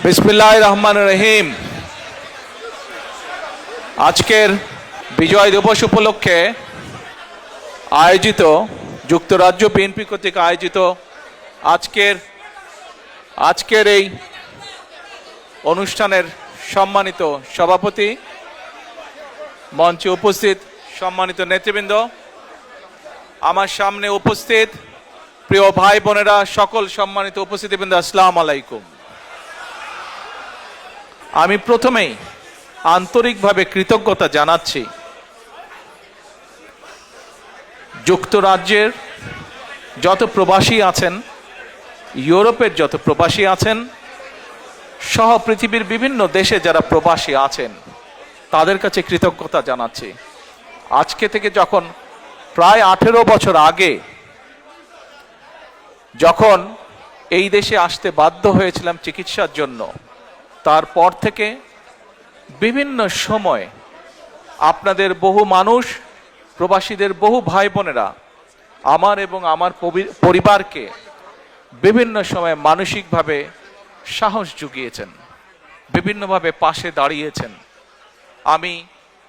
বিসমিল্লাহির রহমানির রহিম। আজকের বিজয় দিবস উপলক্ষে আয়োজিত যুক্তরাজ্য বিএনপি কর্তৃক আয়োজিত আজকের এই অনুষ্ঠানের সম্মানিত সভাপতি, মঞ্চে উপস্থিত সম্মানিত নেতৃবৃন্দ, আমার সামনে উপস্থিত প্রিয় ভাই বোনেরা, সকল সম্মানিত উপস্থিতিবৃন্দ, আসসালামু আলাইকুম। আমি প্রথমেই আন্তরিকভাবে কৃতজ্ঞতা জানাচ্ছি যুক্তরাজ্যের যত প্রবাসী আছেন, ইউরোপের যত প্রবাসী আছেন, সহ পৃথিবীর বিভিন্ন দেশে যারা প্রবাসী আছেন তাদের কাছে কৃতজ্ঞতা জানাচ্ছি। আজকে থেকে যখন প্রায় 18 বছর আগে যখন এই দেশে আসতে বাধ্য হয়েছিলাম চিকিৎসার জন্য, তারপর থেকে বিভিন্ন সময় আপনাদের বহু মানুষ, প্রবাসীদের বহু ভাই বোনেরা আমার এবং আমার পরিবারকে বিভিন্ন সময় মানসিকভাবে সাহস জুগিয়েছেন, বিভিন্নভাবে পাশে দাঁড়িয়েছেন। আমি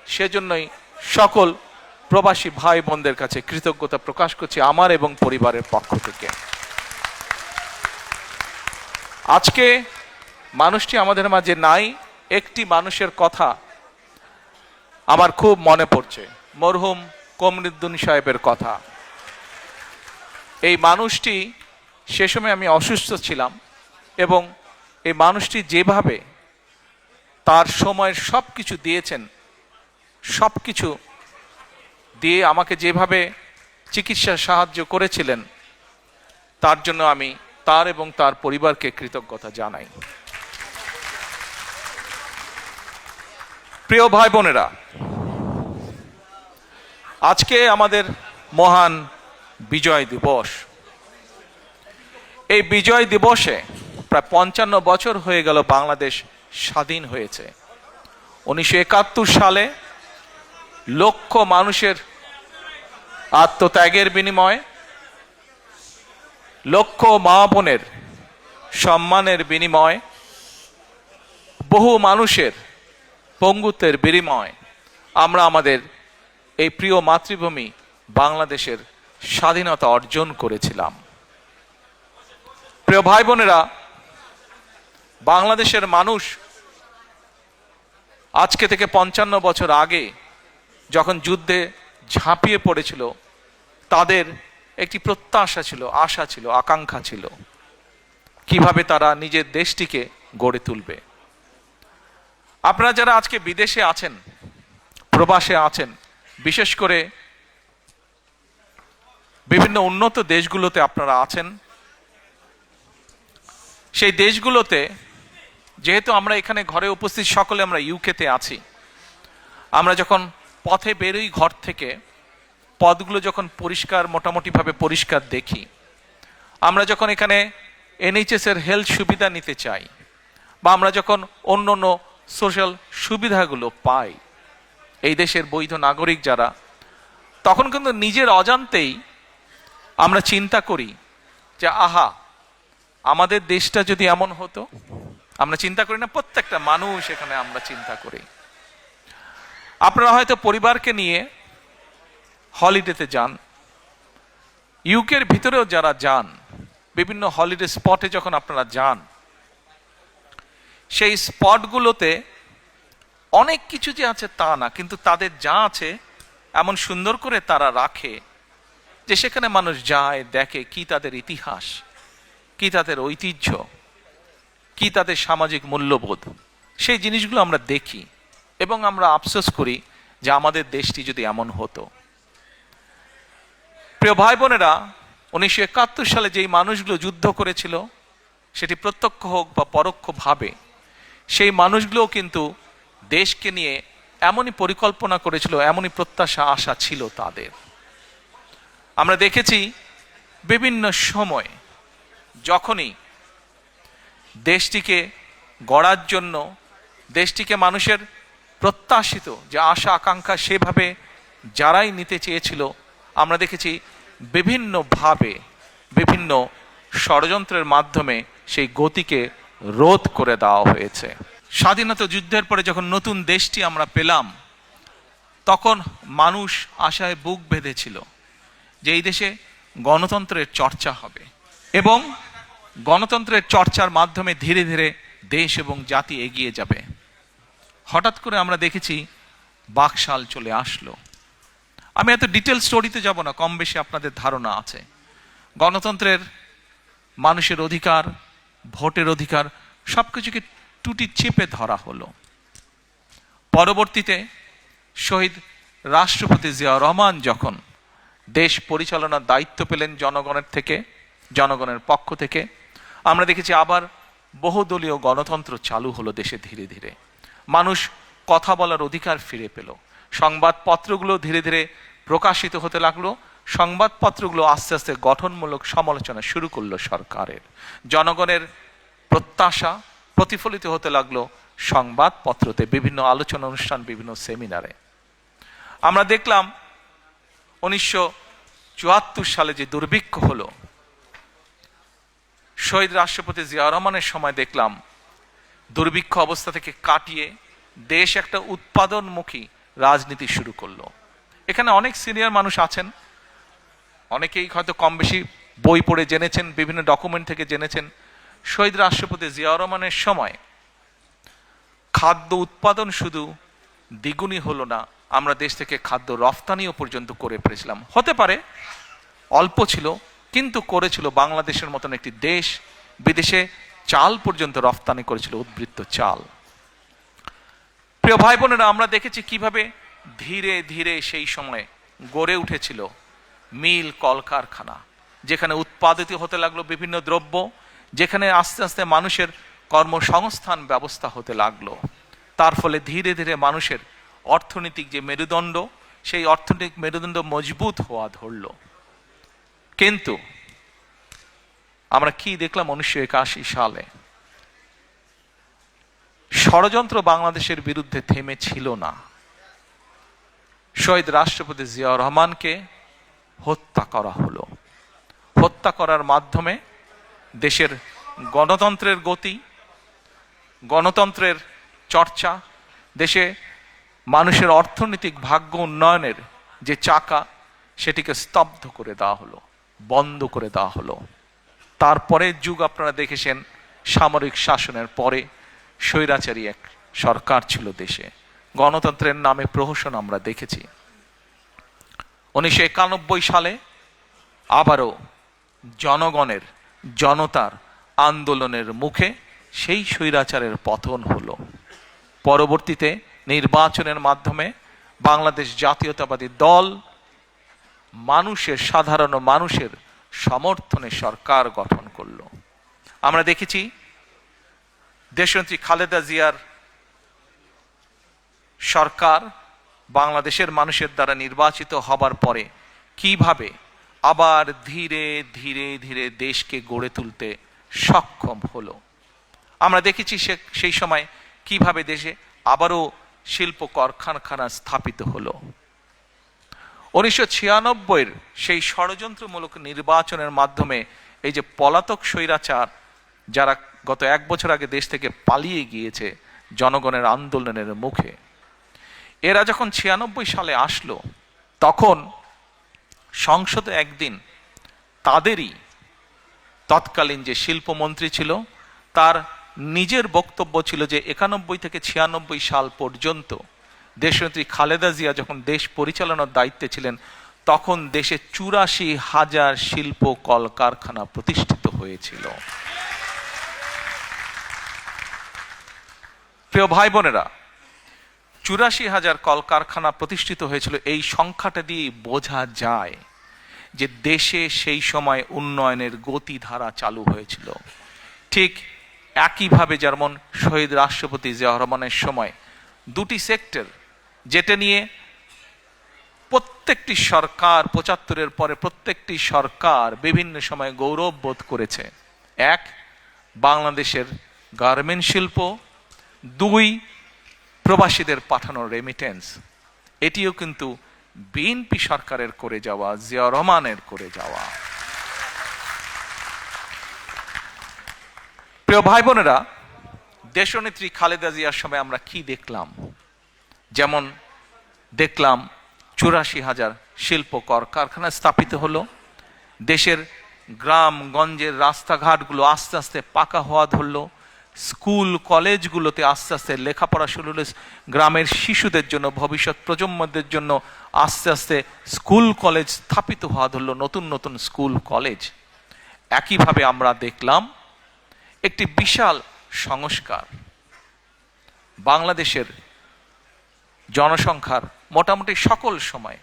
সেজন্যই সকল প্রবাসী ভাই বোনদের কাছে কৃতজ্ঞতা প্রকাশ করছি আমার এবং পরিবারের পক্ষ থেকে। আজকে মানুষটি আমাদের মাঝে নাই, একটি মানুষের কথা আমার খুব মনে পড়ছে, মরহুম কমরুদ্দিন সাহেবের কথা। এই মানুষটি, সে সময় আমি অসুস্থ ছিলাম এবং এই মানুষটি যেভাবে তার সময়ের সব কিছু দিয়েছেন, সব কিছু দিয়ে আমাকে যেভাবে চিকিৎসার সাহায্য করেছিলেন, তার জন্য আমি তার এবং তার পরিবারকে কৃতজ্ঞতা জানাই। প্রিয় ভাই বোনেরা, আজকে আমাদের মহান বিজয় দিবস। এই বিজয় দিবসে প্রায় 55 বছর হয়ে গেল বাংলাদেশ স্বাধীন হয়েছে। 1971 সালে লক্ষ মানুষের আত্মত্যাগের বিনিময়ে, লক্ষ মা বোনের সম্মানের বিনিময়ে, বহু মানুষের পঙ্গুত্বের বিনিময়ে আমরা আমাদের এই প্রিয় মাতৃভূমি বাংলাদেশের স্বাধীনতা অর্জন করেছিলাম। প্রিয় ভাই বোনেরা, বাংলাদেশের মানুষ আজকে থেকে 55 বছর আগে যখন যুদ্ধে ঝাঁপিয়ে পড়েছিল, তাদের একটি প্রত্যাশা ছিল, আশা ছিল, আকাঙ্ক্ষা ছিল কিভাবে তারা নিজের দেশটিকে গড়ে তুলবে। আপনারা যারা আজকে বিদেশে আছেন, প্রবাসে আছেন, বিশেষ করে বিভিন্ন উন্নত দেশগুলোতে আপনারা আছেন, সেই দেশগুলোতে যেহেতু আমরা এখানে ঘরে উপস্থিত সকলে আমরা ইউকেতে আছি, আমরা যখন পথে বেরোই ঘর থেকে, পথগুলো যখন পরিষ্কার, মোটামুটিভাবে পরিষ্কার দেখি, আমরা যখন এখানে NHS এর হেলথ সুবিধা নিতে চাই, বা আমরা যখন অন্য অন্য সোশ্যাল সুবিধাগুলো পাই এই দেশের বৈধ নাগরিক যারা, তখন কিন্তু নিজের অজান্তেই আমরা চিন্তা করি যে আহা, আমাদের দেশটা যদি এমন হতো। আমরা চিন্তা করি না? প্রত্যেকটা মানুষ এখানে আমরা চিন্তা করি। আপনারা হয়তো পরিবারকে নিয়ে হলিডেতে যান, ইউকের ভিতরেও যারা যান, বিভিন্ন হলিডে স্পটে যখন আপনারা যান, সেই স্পটগুলোতে অনেক কিছু যে আছে তা না, কিন্তু তাদের যা আছে এমন সুন্দর করে তারা রাখে যে সেখানে মানুষ যায়, দেখে কি তাদের ইতিহাস, কি তাদের ঐতিহ্য, কি তাদের সামাজিক মূল্যবোধ। সেই জিনিসগুলো আমরা দেখি এবং আমরা আফসোস করি যে আমাদের দেশটি যদি এমন হতো। প্রিয় ভাই বোনেরা, 1971 সালে যেই মানুষগুলো যুদ্ধ করেছিল, সেটি প্রত্যক্ষ হোক বা পরোক্ষভাবে, সেই মানুষগুলো কিন্তু দেশকে নিয়ে এমনই পরিকল্পনা করেছিল, এমনই প্রত্যাশা আশা ছিল তাদের। আমরা দেখেছি বিভিন্ন সময় যখনই দেশটিকে গড়ার জন্য, দেশটিকে মানুষের প্রত্যাশিত যে আশা আকাঙ্ক্ষা সেভাবে যারাই নিতে চেয়েছিল, আমরা দেখেছি বিভিন্নভাবে, বিভিন্ন ষড়যন্ত্রের মাধ্যমে সেই গতিকে রোধ করে দেওয়া হয়েছে। স্বাধীনতা যুদ্ধের পরে যখন নতুন দেশটি আমরা পেলাম, তখন মানুষ আশায় বুক বেঁধেছিল যে এই দেশে গণতন্ত্রের চর্চা হবে এবং গণতন্ত্রের চর্চার মাধ্যমে ধীরে ধীরে দেশ এবং জাতি এগিয়ে যাবে। হঠাৎ করে আমরা দেখেছি বাকশাল চলে আসলো। আমি এত ডিটেল স্টোরিতে যাব না, কম বেশি আপনাদের ধারণা আছে। গণতন্ত্রের, মানুষের অধিকার, ভোটের অধিকার সবকিছুকে টুটি চেপে ধরা হলো। পরবর্তীতে শহীদ রাষ্ট্রপতি জিয়াউর রহমান যখন দেশ পরিচালনার দায়িত্ব পেলেন জনগণের পক্ষ থেকে, আমরা দেখেছি আবার বহুদলীয় গণতন্ত্র চালু হলো দেশে। ধীরে ধীরে মানুষ কথা বলার অধিকার ফিরে পেল। সংবাদপত্রগুলো ধীরে ধীরে প্রকাশিত হতে লাগলো। সংবাদপত্রগুলো আস্তে আস্তে গঠনমূলক সমালোচনা শুরু করলো সরকারের। জনগণের প্রত্যাশা প্রতিফলিত হতে লাগলো সংবাদপত্রতে, বিভিন্ন আলোচনা অনুষ্ঠান, বিভিন্ন সেমিনারে। আমরা দেখলাম 1974 সালে যে দুর্ভিক্ষ হলো, শহীদ রাষ্ট্রপতি জিয়াউর রহমানের সময় দেখলাম দুর্ভিক্ষ অবস্থা থেকে কাটিয়ে দেশ একটা উৎপাদনমুখী রাজনীতি শুরু করলো। এখানে অনেক সিনিয়র মানুষ আছেন, অনেকেই হয়তো কম বেশি বই পড়ে জেনেছেন, বিভিন্ন ডকুমেন্ট থেকে জেনেছেন। শহীদ রাষ্ট্রপতি জিয়াউর রহমানের সময় খাদ্য উৎপাদন শুধু দ্বিগুণই হলো না, আমরা দেশ থেকে খাদ্য রফতানিও পর্যন্ত করে পেরেছিলাম। হতে পারে অল্প ছিল, কিন্তু করেছিল। বাংলাদেশের মতন একটি দেশ বিদেশে চাল পর্যন্ত রফতানি করেছিল, উদ্বৃত্ত চাল। প্রিয় ভাই বোনেরা, আমরা দেখেছি কিভাবে ধীরে ধীরে সেই সময় গড়ে উঠেছিল মিল, কলকারখানা, যেখানে উৎপাদিত হতে লাগলো বিভিন্ন দ্রব্য, যেখানে আস্তে আস্তে মানুষের কর্মসংস্থান ব্যবস্থা হতে লাগলো। তার ফলে ধীরে ধীরে মানুষের অর্থনৈতিক যে মেরুদণ্ড, সেই অর্থনৈতিক মেরুদণ্ড মজবুত হওয়া ধরল। কিন্তু আমরা কি দেখলাম 1981 সালে? ষড়যন্ত্র বাংলাদেশের বিরুদ্ধে থেমে ছিল না। শহীদ রাষ্ট্রপতি জিয়াউর রহমানকে হত্যা করা হলো। হত্যা করার মাধ্যমে দেশের গণতন্ত্রের গতি, গণতন্ত্রের চর্চা, দেশে মানুষের অর্থনৈতিক ভাগ্য উন্নয়নের যে চাকা, সেটিকে স্তব্ধ করে দেওয়া হলো, বন্ধ করে দেওয়া হলো। তারপরের যুগ আপনারা দেখেছেন, সামরিক শাসনের পরে স্বৈরাচারী এক সরকার ছিল দেশে। গণতন্ত্রের নামে প্রহসন আমরা দেখেছি। 1991 সালে আবারও জনতার আন্দোলনের মুখে সেই স্বৈরাচারের পতন হলো। পরবর্তীতে নির্বাচনের মাধ্যমে বাংলাদেশ জাতীয়তাবাদী দল সাধারণ মানুষের সমর্থনে সরকার গঠন করলো। আমরা দেখেছি দেশনেত্রী খালেদা জিয়ার সরকার বাংলাদেশের মানুষের দ্বারা নির্বাচিত হবার পরে কিভাবে আবার ধীরে ধীরে ধীরে দেশকে গড়ে তুলতে সক্ষম হলো। আমরা দেখেছি সেই সময় কিভাবে দেশে আবারও শিল্প কারখানা স্থাপিত হলো। 1996 সেই ষড়যন্ত্রমূলক নির্বাচনের মাধ্যমে এই যে পলাতক স্বৈরাচার, যারা গত 1 বছর আগে দেশ থেকে পালিয়ে গিয়েছে জনগণের আন্দোলনের মুখে, এরা যখন 96 সালে আসলো, তখন সংসদে একদিন তাদেরই তৎকালীন যে শিল্পমন্ত্রী ছিল, তার নিজের বক্তব্য ছিল যে 91 থেকে 96 সাল পর্যন্ত দেশনেত্রী খালেদা জিয়া যখন দেশ পরিচালনার দায়িত্বে ছিলেন, তখন দেশে 84,000 শিল্প কলকারখানা প্রতিষ্ঠিত হয়েছিল। প্রিয় ভাই বোনেরা, 84,000 কলকারখানা প্রতিষ্ঠিত হয়েছিল। এই সংখ্যাটা দিয়ে বোঝা যায় যে দেশে সেই সময় উন্নয়নের গতিধারা চালু হয়েছিল। ঠিক একইভাবে যেমন শহীদ রাষ্ট্রপতি জিয়াউর রহমানের সময় দুটি সেক্টর, যেটা নিয়ে প্রত্যেকটি সরকার 75-এর পরে প্রত্যেকটি সরকার বিভিন্ন সময় গৌরব বোধ করেছে। এক, বাংলাদেশের গার্মেন্ট শিল্প, দুই, প্রবাসীদের পাঠানো রেমিটেন্স। এটিও কিন্তু বিএনপি সরকারের করে যাওয়া, জিয়াউর রহমানের করে যাওয়া। প্রিয় ভাই বোনেরা, দেশনেত্রী খালেদা জিয়ার সময় আমরা কি দেখলাম? যেমন দেখলাম ৮৪,০০০ শিল্প কারখানা স্থাপিত হলো, দেশের গ্রাম গঞ্জের রাস্তাঘাটগুলো আস্তে আস্তে পাকা হওয়া ধরলো, স্কুল কলেজগুলোতে আস্তে আস্তে লেখাপড়া শুরু হলো, গ্রামের শিশুদের জন্য, ভবিষ্যৎ প্রজন্মদের জন্য আস্তে আস্তে স্কুল কলেজ স্থাপিত হওয়া ধরলো, নতুন নতুন স্কুল কলেজ। একইভাবে আমরা দেখলাম একটি বিশাল সংস্কার। বাংলাদেশের জনসংখ্যার মোটামুটি সকল সময়,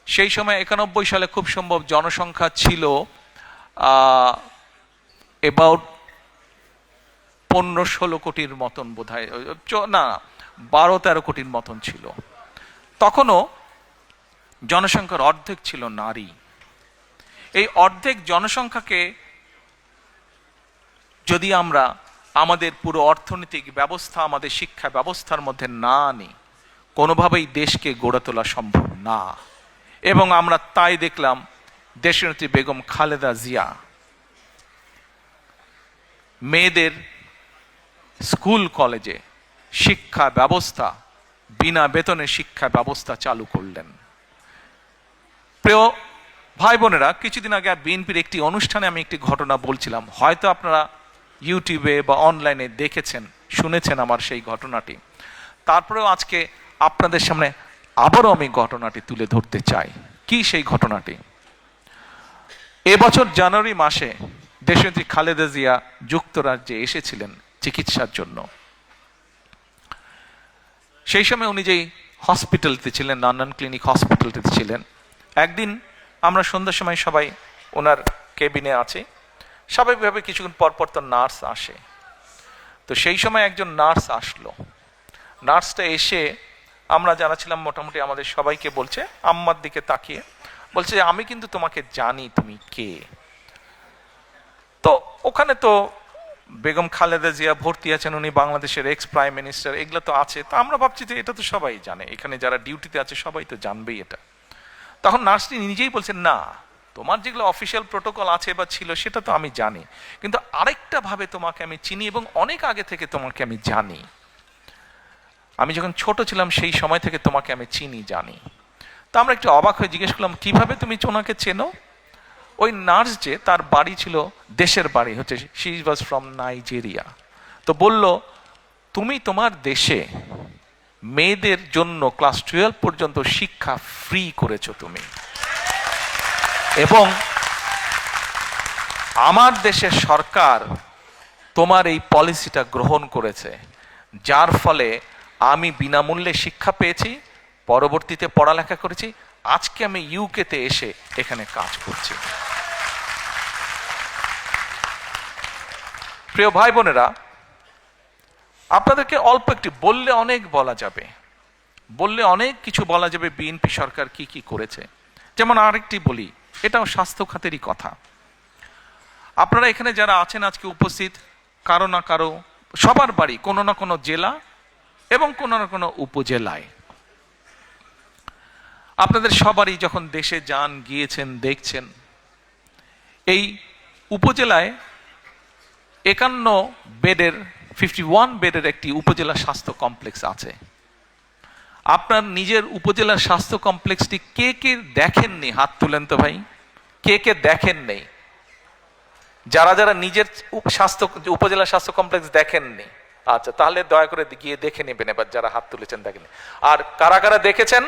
সেই সময় ৯১ সালে খুব সম্ভব জনসংখ্যা ছিল অ্যাবাউট ১৫-১৬ কোটির মতন, বোধ হয় না, ১২-১৩ কোটির মতন ছিল। তখনও জনসংখ্যার অর্ধেক ছিল নারী। এই অর্ধেক জনসংখ্যাকে যদি আমরা আমাদের পুরো অর্থনৈতিক ব্যবস্থা, আমাদের শিক্ষা ব্যবস্থার মধ্যে না আনি, কোনোভাবেই দেশকে গড়ে তোলা সম্ভব না। এবং আমরা তাই দেখলাম দেশনেত্রী বেগম খালেদা জিয়া মেয়েদের স্কুল কলেজে শিক্ষা ব্যবস্থা, বিনা বেতনে শিক্ষা ব্যবস্থা চালু করলেন। প্রিয় ভাই বোনেরা, কিছুদিন আগে বিএনপির একটি অনুষ্ঠানে আমি একটি ঘটনা বলছিলাম, হয়তো আপনারা ইউটিউবে বা অনলাইনে দেখেছেন, শুনেছেন আমার সেই ঘটনাটি। তারপরেও আজকে আপনাদের সামনে আবারও আমি ঘটনাটি তুলে ধরতে চাই। কি সেই ঘটনাটি? এবছর জানুয়ারি মাসে দেশনেত্রী খালেদা জিয়া যুক্তরাজ্যে এসেছিলেন চিকিৎসার জন্য। সেই সময় উনি যেই হসপিটালতে ছিলেন, লন্ডন ক্লিনিক হসপিটালতে ছিলেন, একদিন আমরা সন্ধ্যার সময় সবাই ওনার কেবিনে আছি, স্বাভাবিকভাবে কিছুক্ষণ পরপর তো নার্স আসে। তো সেই সময় একজন নার্স আসলো। নার্সটা এসে আমরা যারা ছিলাম মোটামুটি আমাদের সবাইকে বলছে, আম্মার দিকে তাকিয়ে বলছে, আমি কিন্তু তোমাকে জানি, তুমি কে। তো ওখানে তো বেগম খালেদা জিয়া ভর্তি আছেন, উনি বাংলাদেশের এক্স প্রাইম মিনিস্টার, এগুলো তো আছে। তো আমরা ভাবছি যে এটা তো সবাই জানে, এখানে যারা ডিউটিতে আছে সবাই তো জানবেই এটা। তখন নার্সটি নিজেই বলছেন, না, তোমার যেগুলো অফিসিয়াল প্রোটোকল আছে বা ছিল সেটা তো আমি জানি, কিন্তু আরেকটা ভাবে তোমাকে আমি চিনি এবং অনেক আগে থেকে তোমাকে আমি জানি। আমি যখন ছোট ছিলাম সেই সময় থেকে তোমাকে আমি চিনি, জানি। তো আমরা একটু অবাক হয়ে জিজ্ঞেস করলাম, কিভাবে তুমি ওনাকে চেনো? ওই নার্স যে, তার বাড়ি ছিল, দেশের বাড়ি হচ্ছে, শি ওয়াজ ফ্রম নাইজেরিয়া। তো বলল, তুমি তোমার দেশে মেয়েদের জন্য ক্লাস 12 পর্যন্ত শিক্ষা ফ্রি করেছো তুমি, এবং আমার দেশের সরকার তোমার এই পলিসিটা গ্রহণ করেছে, যার ফলে আমি বিনামূল্যে শিক্ষা পেয়েছি, পরবর্তীতে পড়ালেখা করেছি, আজকে আমি ইউকেতে এসে এখানে কাজ করছি। প্রিয় ভাই বোনেরা, আপনাদেরকে অল্প একটি বললে অনেক বলা যাবে, বললে অনেক কিছু বলা যাবে বিএনপি সরকার কি কি করেছে। যেমন আরেকটি বলি, এটাও স্বাস্থ্য খাতেরই কথা। আপনারা এখানে যারা আছেন আজকে উপস্থিত, কারো না কারো, সবার বাড়ি কোনো না কোনো জেলা এবং কোনো না কোনো উপজেলায়। আপনাদের সবারই যখন দেশে যান, গিয়েছেন, দেখছেন, এই উপজেলায় 51 বেডের একটি উপজেলা স্বাস্থ্য কমপ্লেক্স আছে। আপনার নিজের উপজেলার স্বাস্থ্য কমপ্লেক্সটি কে কে দেখেননি? হাত তুলেন তো ভাই, কে কে দেখেন নেই? যারা যারা নিজের উপজেলা স্বাস্থ্য কমপ্লেক্স দেখেননি, আচ্ছা, তাহলে দয়া করে গিয়ে দেখে নেবেন এবার, যারা হাত তুলেছেন দেখেননি। আর কারা কারা দেখেছেন?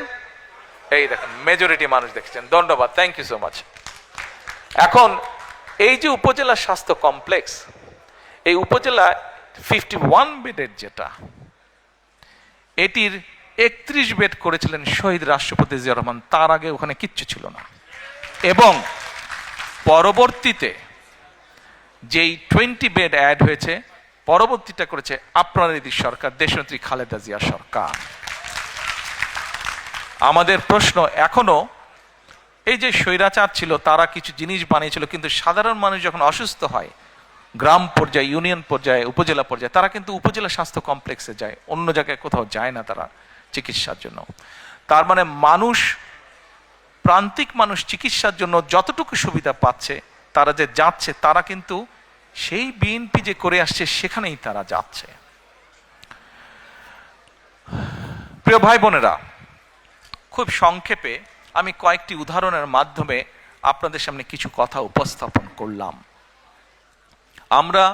এই দেখেন, মেজরিটি মানুষ দেখেছেন, ধন্যবাদ, থ্যাংক ইউ সো মাচ। এখন এই যে উপজেলা স্বাস্থ্য কমপ্লেক্স, এই উপজেলা 51 বেডের যেটা, এটির 31 বেড করেছিলেন শহীদ রাষ্ট্রপতি জিয়া রহমান, তার আগে ওখানে কিচ্ছু ছিল না। এবং পরবর্তীতে যেই 20 বেড অ্যাড হয়েছে, পরবর্তীটা করেছে আপনাদেরই সরকার, দেশনেত্রী খালেদা জিয়া সরকার। আমাদের প্রশ্ন এখনো, এই যে স্বৈরাচার ছিল তারা কিছু জিনিস বানিয়েছিল, কিন্তু সাধারণ মানুষ যখন অসুস্থ হয়, গ্রাম পর্যায়ে, ইউনিয়ন পর্যায়ে, উপজেলা পর্যায়ে, তারা কিন্তু উপজেলা স্বাস্থ্য কমপ্লেক্সে যায়, অন্য জায়গায় কোথাও যায় না তারা চিকিৎসার জন্য। তার মানে মানুষ, প্রান্তিক মানুষ চিকিৎসার জন্য যতটুকু সুবিধা পাচ্ছে, তারা যে যাচ্ছে, তারা কিন্তু সেই বিএনপি যে করে আসছে সেখানেই তারা যাচ্ছে। প্রিয় ভাই বোনেরা, খুব সংক্ষেপে আমি কয়েকটি উদাহরণের মাধ্যমে আপনাদের সামনে কিছু কথা উপস্থাপন করলাম। আমরা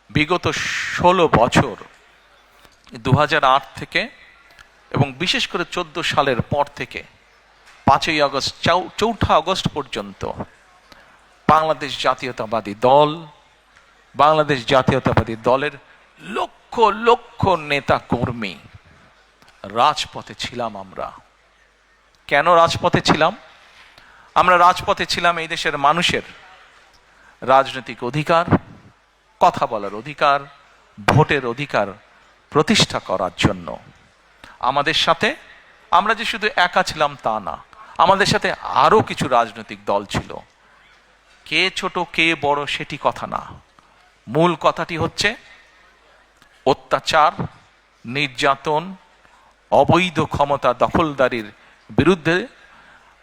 বিগত 16 বছর 2008 থেকে এবং বিশেষ করে 14 সালের পর থেকে 5ই আগস্ট 4 আগস্ট পর্যন্ত বাংলাদেশ জাতীয়তাবাদী দলের লক্ষ লক্ষ নেতা কর্মী রাজপথে ছিলাম। আমরা কেন রাজপথে ছিলাম? আমরা রাজপথে ছিলাম এই দেশের মানুষের রাজনৈতিক অধিকার, কথা বলার অধিকার, ভোটের অধিকার প্রতিষ্ঠা করার জন্য। আমাদের সাথে আমরা যে শুধু একা ছিলাম তা না, আমাদের সাথে আরো কিছু রাজনৈতিক দল ছিল। কে ছোট কে বড় সেটি কথা না, মূল কথাটি হচ্ছে অত্যাচার, নির্যাতন, অবৈধ ক্ষমতা দখলদারির বিরুদ্ধে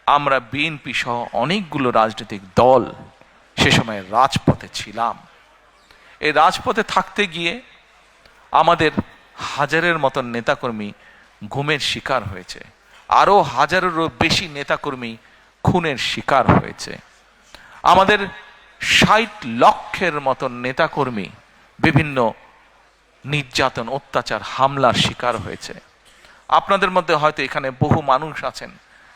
আমরা বিএনপি সহ অনেকগুলো রাজনৈতিক দল সে সময় রাজপথে ছিলাম। এই রাজপথে থাকতে গিয়ে আমাদের হাজারের মতন নেতাকর্মী গুমের শিকার হয়েছে, আরো হাজারেরও বেশি নেতাকর্মী খুনের শিকার হয়েছে। আমাদের 60 লক্ষের মতন নেতাকর্মী বিভিন্ন নির্যাতন, অত্যাচার, হামলার শিকার হয়েছে। আপনাদের মধ্যে হয়তো এখানে বহু মানুষ আছেন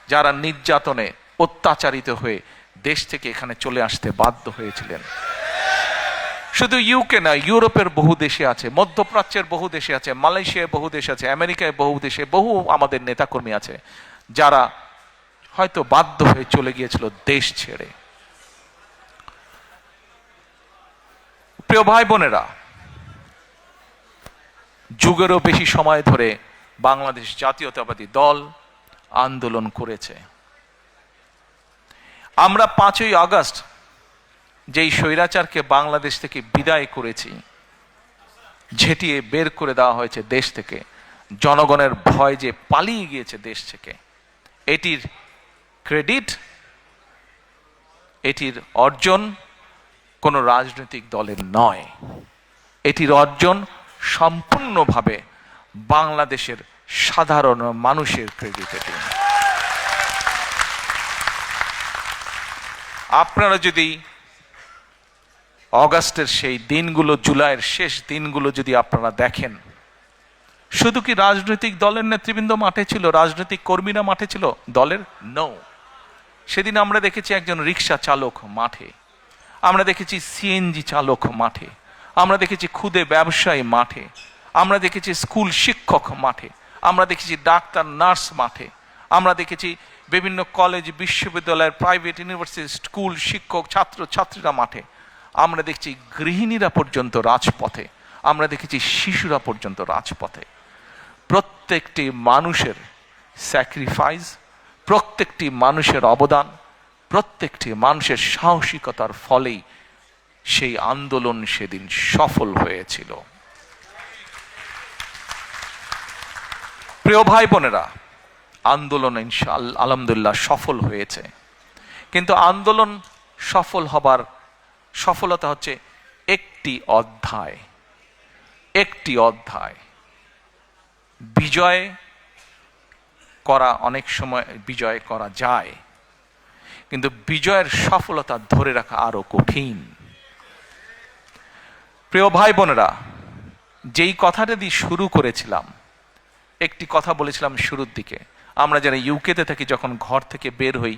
যারা নির্যাতনে অত্যাচারিত হয়ে দেশ থেকে এখানে চলে আসতে বাধ্য হয়েছিলেন। শুধু ইউকে না, ইউরোপের বহু দেশে আছে, মধ্যপ্রাচ্যের বহু দেশে আছে, মালয়েশিয়ায় বহু দেশ আছে, আমেরিকায় বহু দেশে বহু আমাদের নেতাকর্মী আছে যারা হয়তো বাধ্য হয়ে চলে গিয়েছিল দেশ ছেড়ে। প্রিয় ভাই বোনেরা, যুগেরও বেশি সময় ধরে বাংলাদেশ জাতীয়তাবাদী দল আন্দোলন করেছে। আমরা 5ই আগস্ট যেই স্বৈরাচারকে বাংলাদেশ থেকে বিদায় করেছি, ঝেঁটিয়ে বের করে দেওয়া হয়েছে দেশ থেকে, জনগণের ভয় যে পালিয়ে গিয়েছে দেশ থেকে, এটির ক্রেডিট, এটির অর্জন কোনো রাজনৈতিক দলের নয়। এটির অর্জন সম্পূর্ণভাবে বাংলাদেশের সাধারণ মানুষের ক্রেডিট। এটি আপনারা যদি অগাস্টের সেই দিনগুলো, জুলাইয়ের শেষ দিনগুলো যদি আপনারা দেখেন, শুধু কি রাজনৈতিক দলের নেতৃবৃন্দ মাঠে ছিল, রাজনৈতিক কর্মীরা মাঠে ছিল দলের? নো। সেদিন আমরা দেখেছি একজন রিক্সা চালক মাঠে, আমরা দেখেছি সিএনজি চালক মাঠে, আমরা দেখেছি ক্ষুদে ব্যবসায়ী মাঠে, আমরা দেখেছি স্কুল শিক্ষক মাঠে, আমরা দেখেছি ডাক্তার নার্স মাঠে, আমরা দেখেছি বিভিন্ন কলেজ, বিশ্ববিদ্যালয়ের, প্রাইভেট ইউনিভার্সিটি, স্কুল শিক্ষক, ছাত্র ছাত্রীরা মাঠে, আমরা দেখছি গৃহিণীরা পর্যন্ত রাজপথে, আমরা দেখেছি শিশুরা পর্যন্ত রাজপথে। প্রত্যেকটি মানুষের স্যাক্রিফাইস, প্রত্যেকটি মানুষের অবদান, প্রত্যেকটি মানুষের সাহসিকতার ফলেই সেই আন্দোলন সেদিন সফল হয়েছিল। প্রিয় ভাই বোনেরা, আন্দোলন ইনশাআল্লাহ আলহামদুলিল্লাহ সফল হয়েছে, কিন্তু আন্দোলন সফল হবার সফলতা হচ্ছে একটি অধ্যায়। বিজয় করা অনেক সময় বিজয় করা যায়, কিন্তু বিজয়ের সফলতা ধরে রাখা আরো কঠিন। প্রিয় ভাই বোনেরা, যেই কথাটা দিয়ে শুরু করেছিলাম, একটি কথা বলেছিলাম শুরুর দিকে, আমরা যারা ইউকেতে থাকি যখন ঘর থেকে বের হই,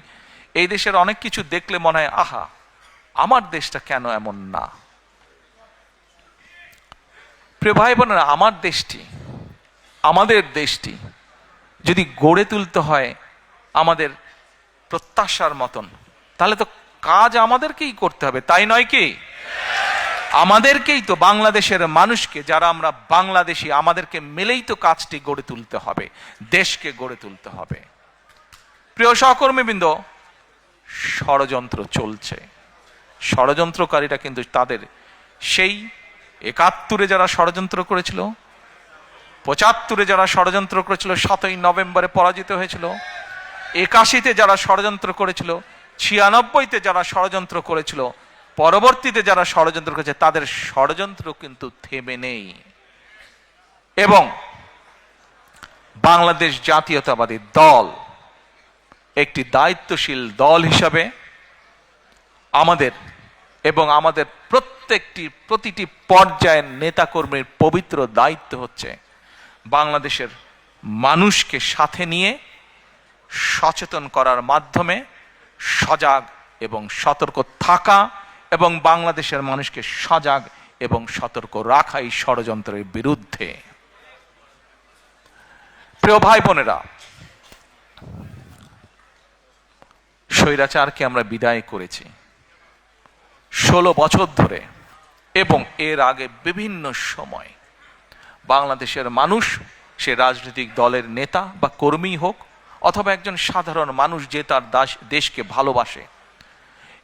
এই দেশের অনেক কিছু দেখলে মনে হয় আহা, আমার দেশটা কেন এমন না। প্রিয় ভাই বোনেরা, আমাদের দেশটি যদি গড়ে তুলতে হয় আমাদের প্রত্যাশার মতন, তাহলে তো কাজ আমাদেরকেই করতে হবে, তাই নয় কি? আমাদেরকেই তো, বাংলাদেশের মানুষকে যারা আমরা বাংলাদেশি, আমাদেরকে মিলেই তো কাজটি গড়ে তুলতে হবে, দেশকে গড়ে তুলতে হবে। প্রিয় সহকর্মীবৃন্দ, ষড়যন্ত্র চলছে। ষড়যন্ত্রকারীরা কিন্তু তাদের সেই 71-এ যারা ষড়যন্ত্র করেছিল, 75-এ যারা ষড়যন্ত্র করেছিল, 7ই নভেম্বরে পরাজিত হয়েছিল, 81-তে যারা ষড়যন্ত্র করেছিল, 96-তে যারা ষড়যন্ত্র করেছিল, পরবর্তীতে যারা ষড়যন্ত্র করেছে তাদের ষড়যন্ত্র কিন্তু থেমে নেই। এবং বাংলাদেশ জাতীয়তাবাদী দল একটি দায়িত্বশীল দল হিসাবে আমাদের এবং আমাদের প্রতিটি পর্যায়ের নেতাকর্মীর পবিত্র দায়িত্ব হচ্ছে বাংলাদেশের মানুষকে সাথে নিয়ে সচেতন করার মাধ্যমে সজাগ এবং সতর্ক থাকা এবং বাংলাদেশের মানুষকে সজাগ এবং সতর্ক রাখা এই ষড়যন্ত্রের বিরুদ্ধে। প্রিয় ভাই বোনেরা, স্বৈরাচারকে আমরা বিদায় করেছি 16 বছর ধরে, এবং এর আগে বিভিন্ন সময় বাংলাদেশের মানুষ, সে রাজনৈতিক দলের নেতা বা কর্মী হোক অথবা একজন সাধারণ মানুষ যে তার দেশকে ভালোবাসে,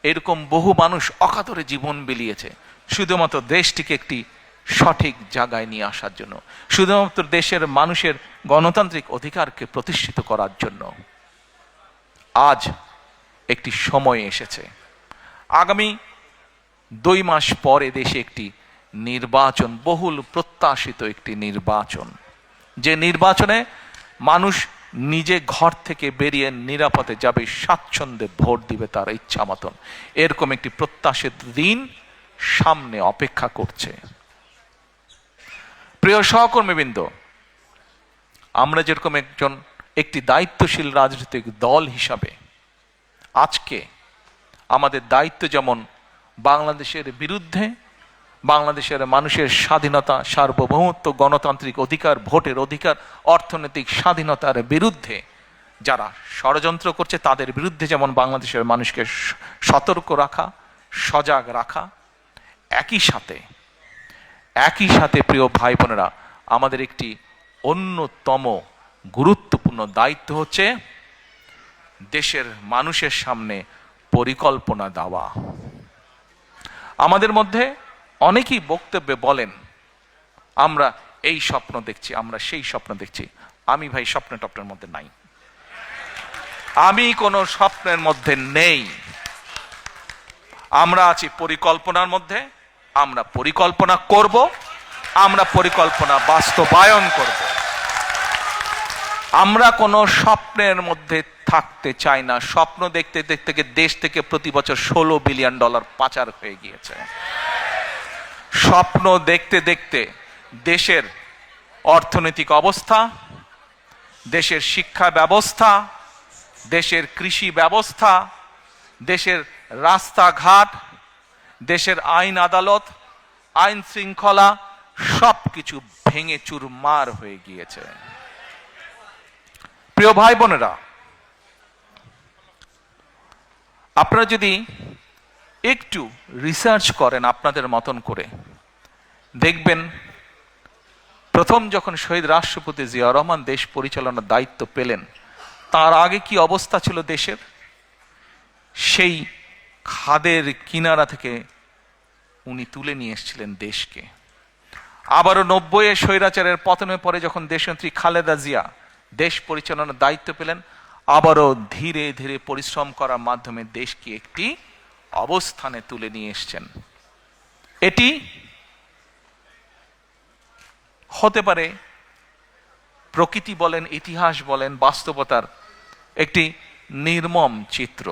এরকম বহু মানুষ অকাতরে জীবন বিলিয়েছে শুধুমাত্র দেশটিকে একটি সঠিক জায়গায় নিয়ে আসার জন্য, শুধুমাত্র দেশের মানুষের গণতান্ত্রিক অধিকারকে প্রতিষ্ঠিত করার জন্য। আজ একটি সময় এসেছে, আগামী 2 মাস পরে দেশে একটি নির্বাচন, বহুল প্রত্যাশিত একটি নির্বাচন, যে নির্বাচনে মানুষ নিজে ঘর থেকে বেরিয়ে নিরাপদে যাবে, স্বাচ্ছন্দ্যে ভোট দিবে তার ইচ্ছা মতন। এরকম একটি প্রত্যাশিত দিন সামনে অপেক্ষা করছে। প্রিয় সহকর্মীবৃন্দ, আমরা যেরকম একটি দায়িত্বশীল রাজনৈতিক দল হিসাবে আজকে আমাদের দায়িত্ব যেমন বাংলাদেশের বিরুদ্ধে, বাংলাদেশের মানুষের স্বাধীনতা, সার্বভৌমত্ব, গণতান্ত্রিক অধিকার, ভোটের অধিকার, অর্থনৈতিক স্বাধীনতার বিরুদ্ধে যারা ষড়যন্ত্র করছে তাদের বিরুদ্ধে যেমন বাংলাদেশের মানুষকে সতর্ক রাখা, সজাগ রাখা, একই সাথে প্রিয় ভাই বোনেরা, আমাদের একটি অন্যতম গুরুত্বপূর্ণ দায়িত্ব হচ্ছে দেশের মানুষের সামনে পরিকল্পনা দেওয়া। আমাদের মধ্যে অনেকেই বক্তব্যে বলেন আমরা এই স্বপ্ন দেখছি, আমরা সেই স্বপ্ন দেখছি। আমি ভাই স্বপ্নের মধ্যে নাই, আমি কোনো স্বপ্নের মধ্যে নেই। আমরা আছি পরিকল্পনার মধ্যে। আমরা পরিকল্পনা করব, আমরা পরিকল্পনা বাস্তবায়ন করব। আমরা কোনো স্বপ্নের মধ্যে থাকতে চাই না। স্বপ্ন দেখতে দেখতে দেশ থেকে প্রতি বছর $16 বিলিয়ন পাচার হয়ে গিয়েছে। স্বপ্ন দেখতে দেখতে দেশের অর্থনৈতিক অবস্থা, দেশের শিক্ষা ব্যবস্থা, দেশের কৃষি ব্যবস্থা, দেশের রাস্তাঘাট, দেশের আইন আদালত, আইন শৃঙ্খলা সবকিছু ভেঙে চুরমার হয়ে গিয়েছে। প্রিয় ভাই বোনেরা, আপনারা যদি একটু রিসার্চ করেন আপনাদের মতন করে, দেখবেন প্রথম যখন শহীদ রাষ্ট্রপতি জিয়াউর রহমান দেশ পরিচালনার দায়িত্ব পেলেন, তার আগে কি অবস্থা ছিল দেশের? সেই খাদের কিনারা থেকে উনি তুলে নিয়ে এসেছিলেন দেশকে। আবারও 90-এ স্বৈরাচারের পতনের পরে যখন দেশনেত্রী খালেদা জিয়া দেশ পরিচালনার দায়িত্ব পেলেন, আবারও ধীরে ধীরে পরিশ্রম করার মাধ্যমে দেশকে একটি অবস্থানে তুলে নিয়ে এসেছেন। এটি হতে পারে প্রকৃতি বলেন, ইতিহাস বলেন, বাস্তবতার একটি নির্মম চিত্র,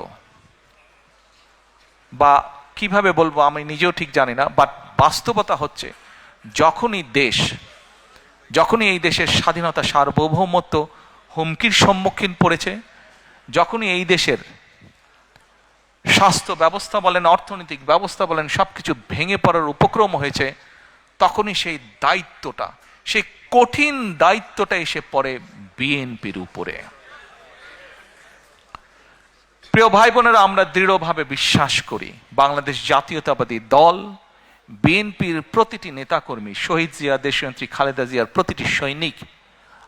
বা কিভাবে বলবো আমি নিজেও ঠিক জানি না। বাট বাস্তবতা হচ্ছে যখনই এই দেশের স্বাধীনতা, সার্বভৌমত্ব হুমকির সম্মুখীন পড়েছে, যখনই এই দেশের স্বাস্থ্য ব্যবস্থা বলেন, অর্থনৈতিক ব্যবস্থা বলেন, সবকিছু ভেঙে পড়ার উপক্রম হয়েছে, তখনই সেই কঠিন দায়িত্বটা এসে পড়ে বিএনপির উপরে। প্রিয় ভাই বোনেরা, আমরা দৃঢ়ভাবে বিশ্বাস করি বাংলাদেশ জাতীয়তাবাদী দল, বিএনপির প্রতিটি নেতাকর্মী, শহীদ জিয়া, দেশনেত্রী খালেদা জিয়ার প্রতিটি সৈনিক,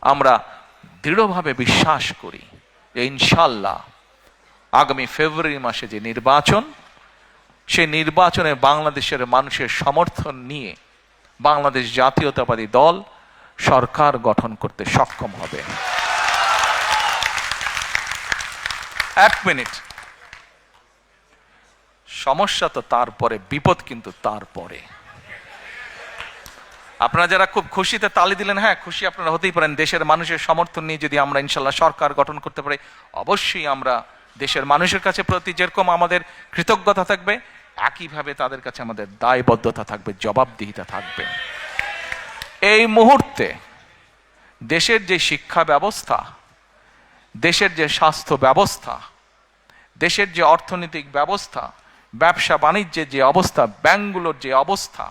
আমরা দৃঢ়ভাবে বিশ্বাস করি যে ইনশাল্লাহ আগামী ফেব্রুয়ারি মাসে যে নির্বাচন, সেই নির্বাচনে বাংলাদেশের মানুষের সমর্থন নিয়ে বাংলাদেশ জাতীয়তাবাদী দল সরকার গঠন করতে সক্ষম হবে। এক মিনিট, সমস্যা তো তারপরে, বিপদ কিন্তু তারপরে। আপনারা যারা খুব খুশিতে তালি দিলেন, হ্যাঁ খুশি আপনারা হতেই পারেন। দেশের মানুষের সমর্থন নিয়ে যদি আমরা ইনশাল্লাহ সরকার গঠন করতে পারি, অবশ্যই আমরা দেশের মানুষের কাছে প্রতি যেরকম আমাদের কৃতজ্ঞতা থাকবে, একইভাবে তাদের কাছে আমাদের দায়বদ্ধতা থাকবে, জবাবদিহিতা থাকবে। এই মুহূর্তে দেশের যে শিক্ষা ব্যবস্থা, দেশের যে স্বাস্থ্য ব্যবস্থা, দেশের যে অর্থনৈতিক ব্যবস্থা, ব্যবসা বাণিজ্যের যে অবস্থা, ব্যাংকগুলোর যে অবস্থা,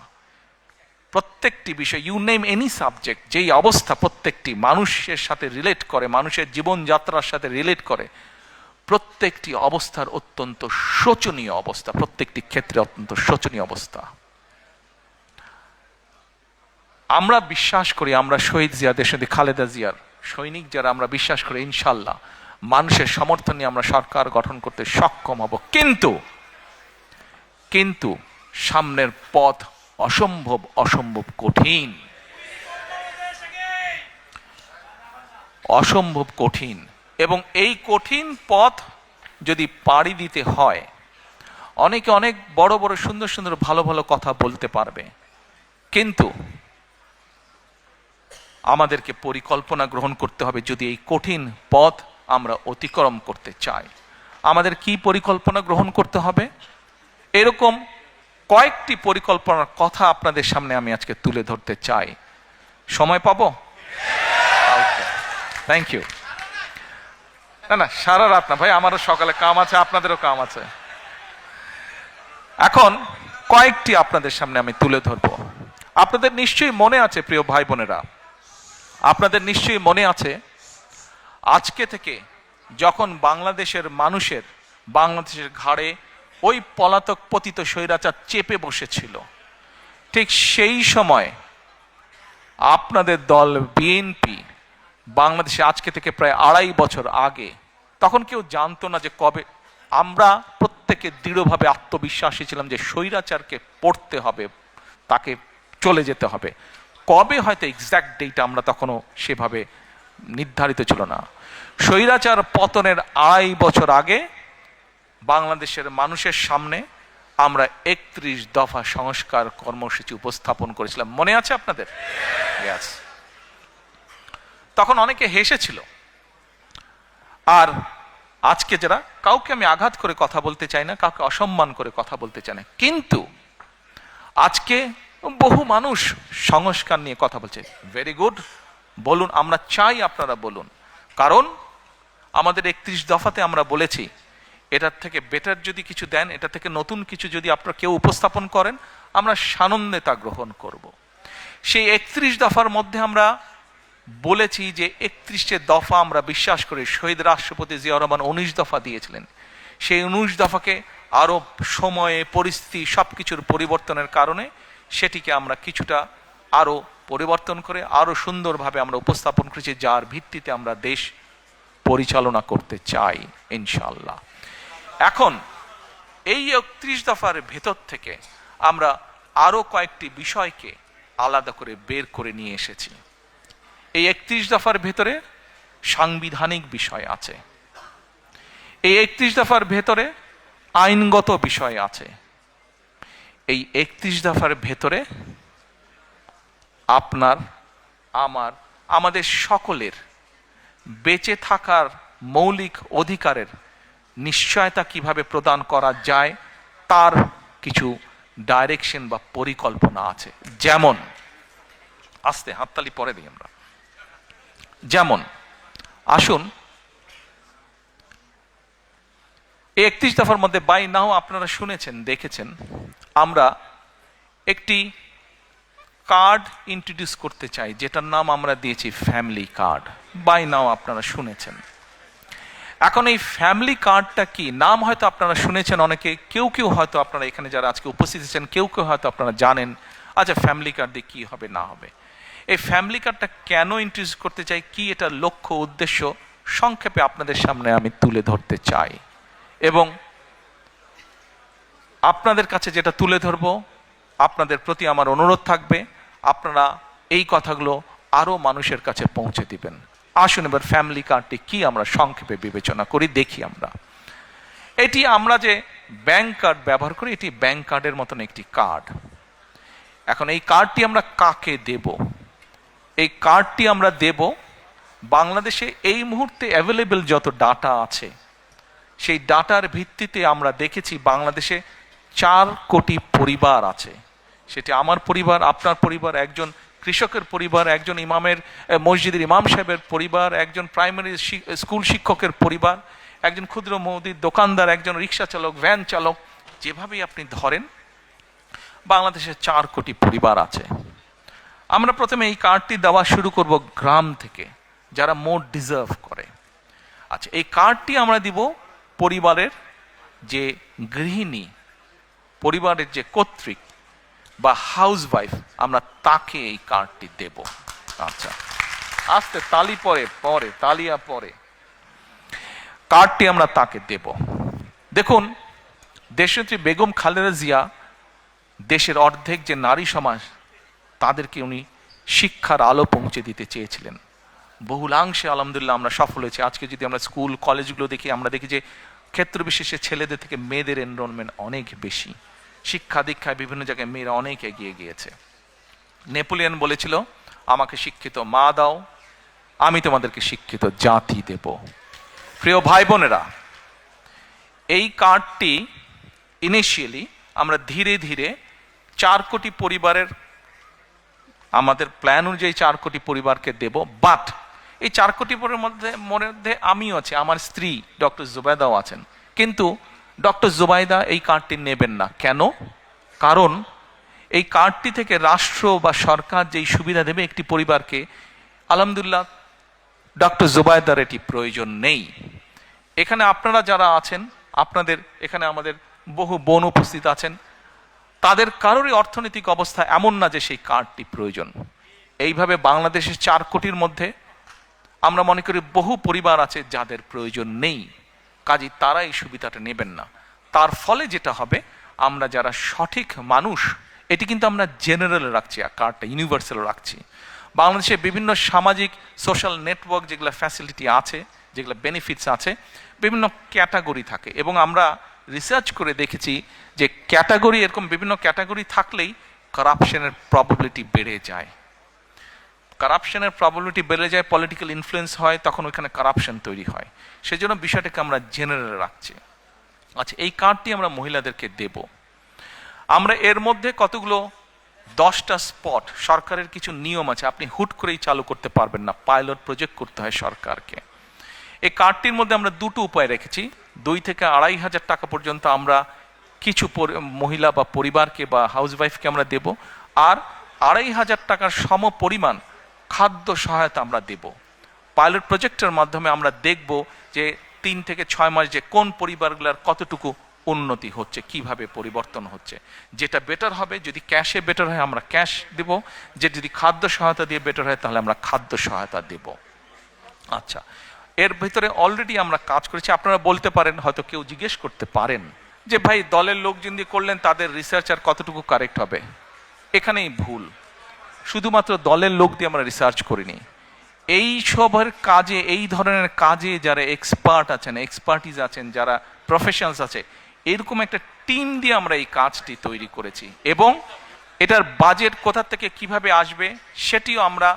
প্রত্যেকটি বিষয়, ইউ নেম এনি সাবজেক্ট, যেই অবস্থা প্রত্যেকটি মানুষের সাথে রিলেট করে, মানুষের জীবনযাত্রার সাথে রিলেট করে, প্রত্যেকটি অবস্থার অত্যন্ত শোচনীয় অবস্থা, প্রত্যেকটি ক্ষেত্রে অত্যন্ত শোচনীয় অবস্থা। আমরা বিশ্বাস করি, আমরা শহীদ জিয়া, দেশনেত্রী খালেদা জিয়ার সৈনিক যারা, আমরা বিশ্বাস করি ইনশাল্লাহ মানুষের সমর্থন নিয়ে আমরা সরকার গঠন করতে সক্ষম হব। কিন্তু সামনের পথ অসম্ভব অসম্ভব কঠিন, অসম্ভব কঠিন। এবং এই কঠিন পথ যদি পাড়ি দিতে হয়, অনেকে অনেক বড় বড় সুন্দর সুন্দর ভালো ভালো কথা বলতে পারবে, কিন্তু আমাদেরকে পরিকল্পনা গ্রহণ করতে হবে যদি এই কঠিন পথ আমরা অতিক্রম করতে চাই। আমাদের কি পরিকল্পনা গ্রহণ করতে হবে? এরকম কয়েকটি পরিকল্পনার কথা আপনাদের সামনে আমি আজকে তুলে ধরতে চাই। সময় পাবো? Thank you. না সারা রাত না ভাই, আমারও সকালে কাম আছে, আপনাদেরও কাম আছে। এখন কয়েকটি আপনাদের সামনে আমি তুলে ধরবো। আপনাদের নিশ্চয়ই মনে আছে প্রিয় ভাই বোনেরা, আপনাদের নিশ্চয়ই মনে আছে আজকে থেকে যখন বাংলাদেশের মানুষের, বাংলাদেশের ঘাড়ে ওই পলাতক পতিত স্বৈরাচার চেপে বসেছিল, ঠিক সেই সময় আপনাদের দল বিএনপি বাংলাদেশে আজকে থেকে প্রায় 2.5 বছর আগে, তখন কেউ জানতো না যে কবে, আমরা প্রত্যেকে দৃঢ়ভাবে আত্মবিশ্বাসী ছিলাম যে স্বৈরাচারকে পড়তে হবে, তাকে চলে যেতে হবে। কবে হয়তো এক্সাক্ট ডেট আমরা তখনও সেভাবে নির্ধারিত ছিল না। স্বৈরাচার পতনের 2.5 বছর আগে বাংলাদেশের মানুষের সামনে আমরা 31 দফা সংস্কার কর্মসূচি উপস্থাপন করেছিলাম। মনে আছে আপনাদের? Yes. তখন অনেকে হেসেছিল। আর আজকে যারা, কাউকে আমি আঘাত করে কথা বলতে চাই না, কাউকে অসম্মান করে কথা বলতে চাই না, কিন্তু আজকে বহু মানুষ সংস্কার নিয়ে কথা বলছে। ভেরি গুড, বলুন, আমরা চাই আপনারা বলুন। কারণ আমাদের 31 দফাতে আমরা বলেছি এটার থেকে বেটার যদি কিছু দেন, এটা থেকে নতুন কিছু যদি আপনারা কেউ উপস্থাপন করেন, আমরা সানন্দে তা গ্রহণ করব। সেই 31 দফার মধ্যে আমরা বলেছি যে 31টে দফা আমরা বিশ্বাস করি, শহীদ রাষ্ট্রপতি জিয়াউর রহমান 19 দফা দিয়েছিলেন। সেই 19 দফাকে আরো সময়ে, পরিস্থিতি, সবকিছুর পরিবর্তনের কারণে সেটিকে আমরা কিছুটা আরো পরিবর্তন করে আরো সুন্দরভাবে আমরা উপস্থাপন করেছি, যার ভিত্তিতে আমরা দেশ পরিচালনা করতে চাই ইনশাআল্লাহ। এখন এই 31 দফার ভেতর থেকে আমরা আরো কয়েকটি বিষয়কে আলাদা করে বের করে নিয়ে এসেছি। এই 31 দফার ভেতরে সাংবিধানিক বিষয় আছে, এই 31 দফার ভেতরে আইনগত বিষয় আছে, এই 31 দফার ভেতরে আপনার, আমার, আমাদের সকলের বেঁচে থাকার মৌলিক অধিকারের নিশ্চয়তা কিভাবে প্রদান করা যায় তার কিছু ডাইরেকশন বা পরিকল্পনা আছে। যেমন, আস্তে হাততালি পরে দিই আমরা, যেমন আসুন এই 31 দফার মধ্যে বাই নাও আপনারা শুনেছেন, দেখেছেন, আমরা একটি কার্ড ইন্ট্রোডিউস করতে চাই, যেটার নাম আমরা দিয়েছি ফ্যামিলি কার্ড। বাই নাও আপনারা শুনেছেন। এখন এই ফ্যামিলি কার্ডটা কি, নাম হয়তো আপনারা শুনেছেন অনেকে, কেউ কেউ হয়তো আপনারা এখানে যারা আজকে উপস্থিত আছেন কেউ কেউ হয়তো আপনারা জানেন, আচ্ছা ফ্যামিলি কার্ড দিয়ে কি হবে না হবে। এই ফ্যামিলি কার্ডটা কেন ইন্ট্রোডিউস করতে চাই, কি এটা লক্ষ্য উদ্দেশ্য, সংক্ষেপে আপনাদের সামনে আমি তুলে ধরতে চাই। এবং আপনাদের কাছে যেটা তুলে ধরবো, আপনাদের প্রতি আমার অনুরোধ থাকবে আপনারা এই কথাগুলো আরো মানুষের কাছে পৌঁছে দিবেন। আসুন এবার ফ্যামিলি কার্ডটি কি আমরা সংক্ষেপে বিবেচনা করি, দেখি। আমরা এটি, আমরা যে ব্যাংক কার্ড ব্যবহার করি, এটি ব্যাংক কার্ডের মতন একটি কার্ড। এখন এই কার্ডটি আমরা কাকে দেব? এই কার্ডটি আমরা দেব বাংলাদেশে এই মুহূর্তে অ্যাভেলেবেল যত ডাটা আছে, সেই ডাটার ভিত্তিতে আমরা দেখেছি বাংলাদেশে 4 কোটি পরিবার আছে। সেটি আমার পরিবার, আপনার পরিবার, একজন কৃষকের পরিবার, একজন মসজিদের ইমাম সাহেবের পরিবার, একজন প্রাইমারি স্কুল শিক্ষকের পরিবার, একজন ক্ষুদ্র মুদির দোকানদার, একজন রিক্সা চালক, ভ্যান চালক, যেভাবেই আপনি ধরেন বাংলাদেশে 4 কোটি পরিবার আছে। আমরা প্রথমে এই কার্ডটি দেওয়া শুরু করব গ্রাম থেকে, যারা মোর ডিজার্ভ করে। আচ্ছা, এই কার্ডটি আমরা দিব পরিবারের যে গৃহিণী, পরিবারের যে কর্ত্রী বা হাউস ওয়াইফ, আমরা তাকে এই কার্ডটি দেব। আচ্ছা, আস্তে তালি পরে তালিয়া পরে কার্ডটি আমরা তাকে দেব। দেখুন, দেশনেত্রী বেগম খালেদা জিয়া দেশের অর্ধেক যে নারী সমাজ, তাদেরকে উনি শিক্ষার আলো পৌঁছে দিতে চেয়েছিলেন। বহুলাংশে আলহামদুলিল্লাহ আমরা সফল হয়েছি। আজকে যদি আমরা স্কুল কলেজগুলো দেখি, আমরা দেখি যে ক্ষেত্র বিশেষে ছেলেদের থেকে মেয়েদের এনরোলমেন্ট অনেক বেশি। শিক্ষা দীক্ষায় বিভিন্ন জায়গায় মেয়েরা অনেক এগিয়ে গিয়েছে। নেপোলিয়ন বলেছিল, আমাকে শিক্ষিত মা দাও, আমি তোমাদেরকে শিক্ষিত জাতি দেব। প্রিয় ভাই বোনেরা, এই কার্ডটি ইনিশিয়ালি আমরা ধীরে ধীরে 4 কোটি পরিবারের, আমাদের প্ল্যান অনুযায়ী 4 কোটি পরিবারকে দেব। বাট এই 4 কোটি পরিবারের মধ্যে আমিও আছি, আমার স্ত্রী ডক্টর জুবাইদাও আছেন। কিন্তু ডক্টর জুবাইদা এই কার্ডটি নেবেন না। কেন? কারণ এই কার্ডটি থেকে রাষ্ট্র বা সরকার যেই সুবিধা দেবে একটি পরিবারকে, আলহামদুলিল্লাহ ডক্টর জুবাইদার এটি প্রয়োজন নেই। এখানে আপনারা যারা আছেন, আপনাদের এখানে আমাদের বহু বোন উপস্থিত আছেন, তাদের কারোরই অর্থনৈতিক অবস্থা এমন না যে সেই কার্ডটি প্রয়োজন। এইভাবে বাংলাদেশের 4 কোটির মধ্যে আমরা মনে করি বহু পরিবার আছে যাদের প্রয়োজন নেই, কাজেই তারা এই সুবিধাটা নেবেন না। তার ফলে যেটা হবে, আমরা যারা সঠিক মানুষ, এটি কিন্তু আমরা জেনারেল রাখছি, কার্ডটা ইউনিভার্সাল রাখছি। বাংলাদেশে বিভিন্ন সামাজিক সোশ্যাল নেটওয়ার্ক যেগুলো ফ্যাসিলিটি আছে, যেগুলো বেনিফিটস আছে, বিভিন্ন ক্যাটাগরি থাকে, এবং আমরা রিসার্চ করে দেখেছি যে ক্যাটাগরি, এরকম বিভিন্ন ক্যাটাগরি থাকলেই কারাপশনের প্রবাবিলিটি বেড়ে যায়। কারাপশনের প্রবাবিলিটি বেড়ে যায়, পলিটিক্যাল ইনফ্লুয়েন্স হয়, তখন ওইখানে কারাপশন তৈরি হয়। সেজন্য বিষয়টাকে আমরা জেনারেল রাখছি। আচ্ছা, এই কার্ডটি আমরা মহিলাদেরকে দেব। আমরা এর মধ্যে কতগুলো 10টা স্পট, সরকারের কিছু নিয়ম আছে, আপনি হুট করেই চালু করতে পারবেন না, পাইলট প্রজেক্ট করতে হয় সরকারকে। এই কার্ডটির মধ্যে আমরা 2টো উপায় রেখেছি। 2 থেকে 2,500 টাকা পর্যন্ত আমরা কিছু মহিলা বা পরিবারকে বা হাউসওয়াইফকে আমরা দেব, আর 2,500 টাকার সম পরিমাণ খাদ্য সহায়তা আমরা দেব। পাইলট প্রজেক্টের মাধ্যমে আমরা দেখব যে 3 থেকে 6 মাস যে কোন পরিবারগুলোর কতটুকু উন্নতি হচ্ছে, কিভাবে পরিবর্তন হচ্ছে। যেটা বেটার হবে, যদি ক্যাশে বেটার হয় আমরা ক্যাশ দেব, যে যদি খাদ্য সহায়তা দিয়ে বেটার হয় তাহলে আমরা খাদ্য সহায়তা দেব। আচ্ছা, এর ভিতরে অলরেডি আমরা কাজ করেছি। আপনারা বলতে পারেন, হয়তো কেউ জিজ্ঞেস করতে পারেন যে ভাই, দলের লোকজন দিয়ে করলেন, তাদের রিসার্চ আর কতটুকু কারেক্ট হবে? এখানেই ভুল। শুধুমাত্র দলের লোক দিয়ে আমরা রিসার্চ করিনি। এই সবের কাজে, এই ধরনের কাজে যারা এক্সপার্ট আছেন, এক্সপার্টিজ আছেন, যারা প্রফেশনালস আছে, এরকম একটা টিম দিয়ে আমরা এই কাজটি তৈরি করেছি। এবং এটার বাজেট কোথা থেকে কিভাবে আসবে সেটিও আমরা,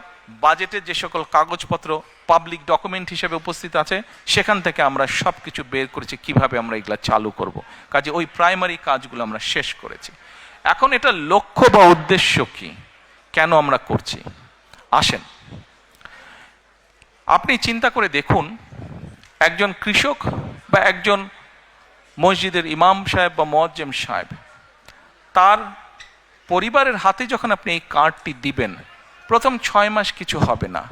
বাজেটের যে সকল কাগজপত্র পাবলিক ডকুমেন্ট হিসেবে উপস্থিত আছে, সেখান থেকে আমরা সব কিছু বের করেছি কিভাবে আমরা এগুলা চালু করব। কাজে ওই প্রাইমারি কাজগুলো আমরা শেষ করেছি। এখন এটা লক্ষ্য বা উদ্দেশ্য কি, কেন আমরা করছি, আসেন আপনি চিন্তা করে দেখুন। একজন কৃষক বা একজন মসজিদের ইমাম সাহেব বা মুয়াজ্জিম সাহেব, তার পরিবারের হাতে যখন আপনি এই কার্ডটি দিবেন, প্রথম 6 মাস কিছু হবে না,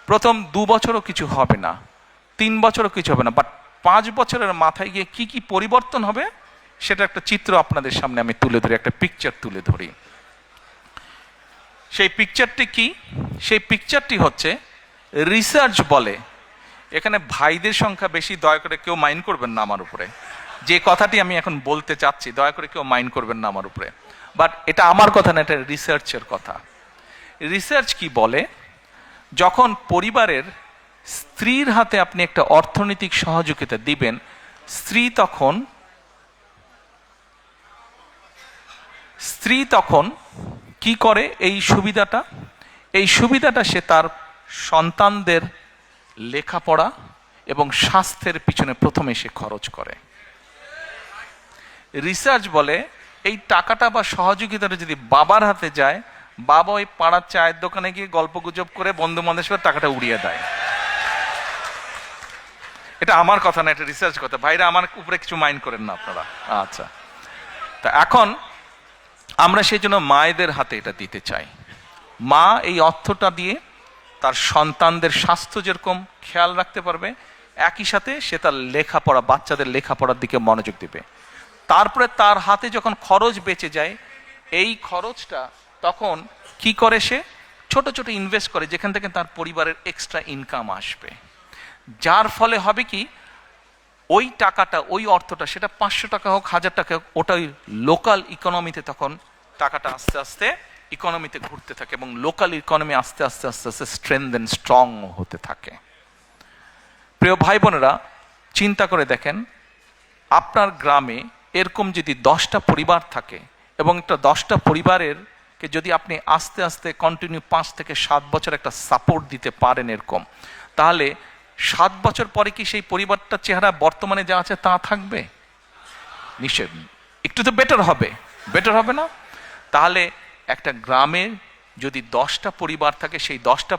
প্রথম 2 বছরও কিছু হবে না, 3 বছরও কিছু হবে না, বাট 5 বছরের মাথায় গিয়ে কি কি পরিবর্তন হবে সেটা একটা চিত্র আপনাদের সামনে আমি তুলে ধরি, একটা পিকচার তুলে ধরি। সেই পিকচারটি কি? সেই পিকচারটি হচ্ছে, রিসার্চ বলে, এখানে ভাইদের সংখ্যা বেশি, দয়া করে কেউ মাইন্ড করবেন না আমার উপরে, যে কথাটি আমি এখন বলতে চাচ্ছি, দয়া করে কেউ মাইন্ড করবেন না আমার উপরে, বাট এটা আমার কথা না, এটা রিসার্চের কথা। রিসার্চ কি বলে, যখন পরিবারের স্ত্রীর হাতে আপনি একটা অর্থনৈতিক সহযোগিতা দিবেন, স্ত্রী তখন স্ত্রী তখন কি করে এই সুবিধাটা সে তার সন্তানদের লেখাপড়া এবং স্বাস্থ্যের পিছনে প্রথমে সে খরচ করে। রিসার্চ বলে এই টাকাটা বা সহযোগিতাটা যদি বাবার হাতে যায়, বাবা ওই পাড়ার চায়ের দোকানে গিয়ে গল্প গুজব করে বন্ধু বান্ধবের টাকাটা উড়িয়ে দেয়। এটা আমার কথা না, এটা রিসার্চ কথা। ভাইরা আমার উপরে কিছু মাইন্ড করেন না আপনারা। আচ্ছা, তা এখন আমরা সেই জন্য মায়েদের হাতে এটা দিতে চাই। মা এই অর্থটা দিয়ে তার সন্তানদের স্বাস্থ্য যেরকম খেয়াল রাখতে পারবে, একই সাথে সে তার লেখাপড়া, বাচ্চাদের লেখাপড়ার দিকে মনোযোগ দেবে। তারপরে তার হাতে যখন খরচ বেঁচে যায়, এই খরচটা তখন কি করে, সে ছোট ছোট ইনভেস্ট করে যেখান থেকে তার পরিবারের এক্সট্রা ইনকাম আসবে। যার ফলে হবে কি, ওই টাকাটা, ওই অর্থটা, সেটা 500 টাকা হোক, 1000 টাকা হোক, ওটাই লোকাল ইকোনমিতে তখন টাকাটা আস্তে আস্তে ইকোনমিতে ঘুরতে থাকে এবং লোকাল ইকোনমি আস্তে আস্তে আস্তে আস্তে স্ট্রেংথ স্ট্রং হতে থাকে। প্রিয় ভাই বোনেরা, চিন্তা করে দেখেন, আপনার গ্রামে এরকম যদি 10টা পরিবার থাকে এবং একটা 10টা পরিবারের কে যদি আপনি আস্তে আস্তে কন্টিনিউ 5 থেকে 7 বছর একটা সাপোর্ট দিতে পারেন এরকম, তাহলে 7 বছর পরে কি সেই পরিবারটার চেহারা বর্তমানে যা আছে তা থাকবে? নিশ্চয় একটু তো বেটার হবে না? তাহলে একটা গ্রামে যদি 10টা পরিবার থাকে, সেই 10টা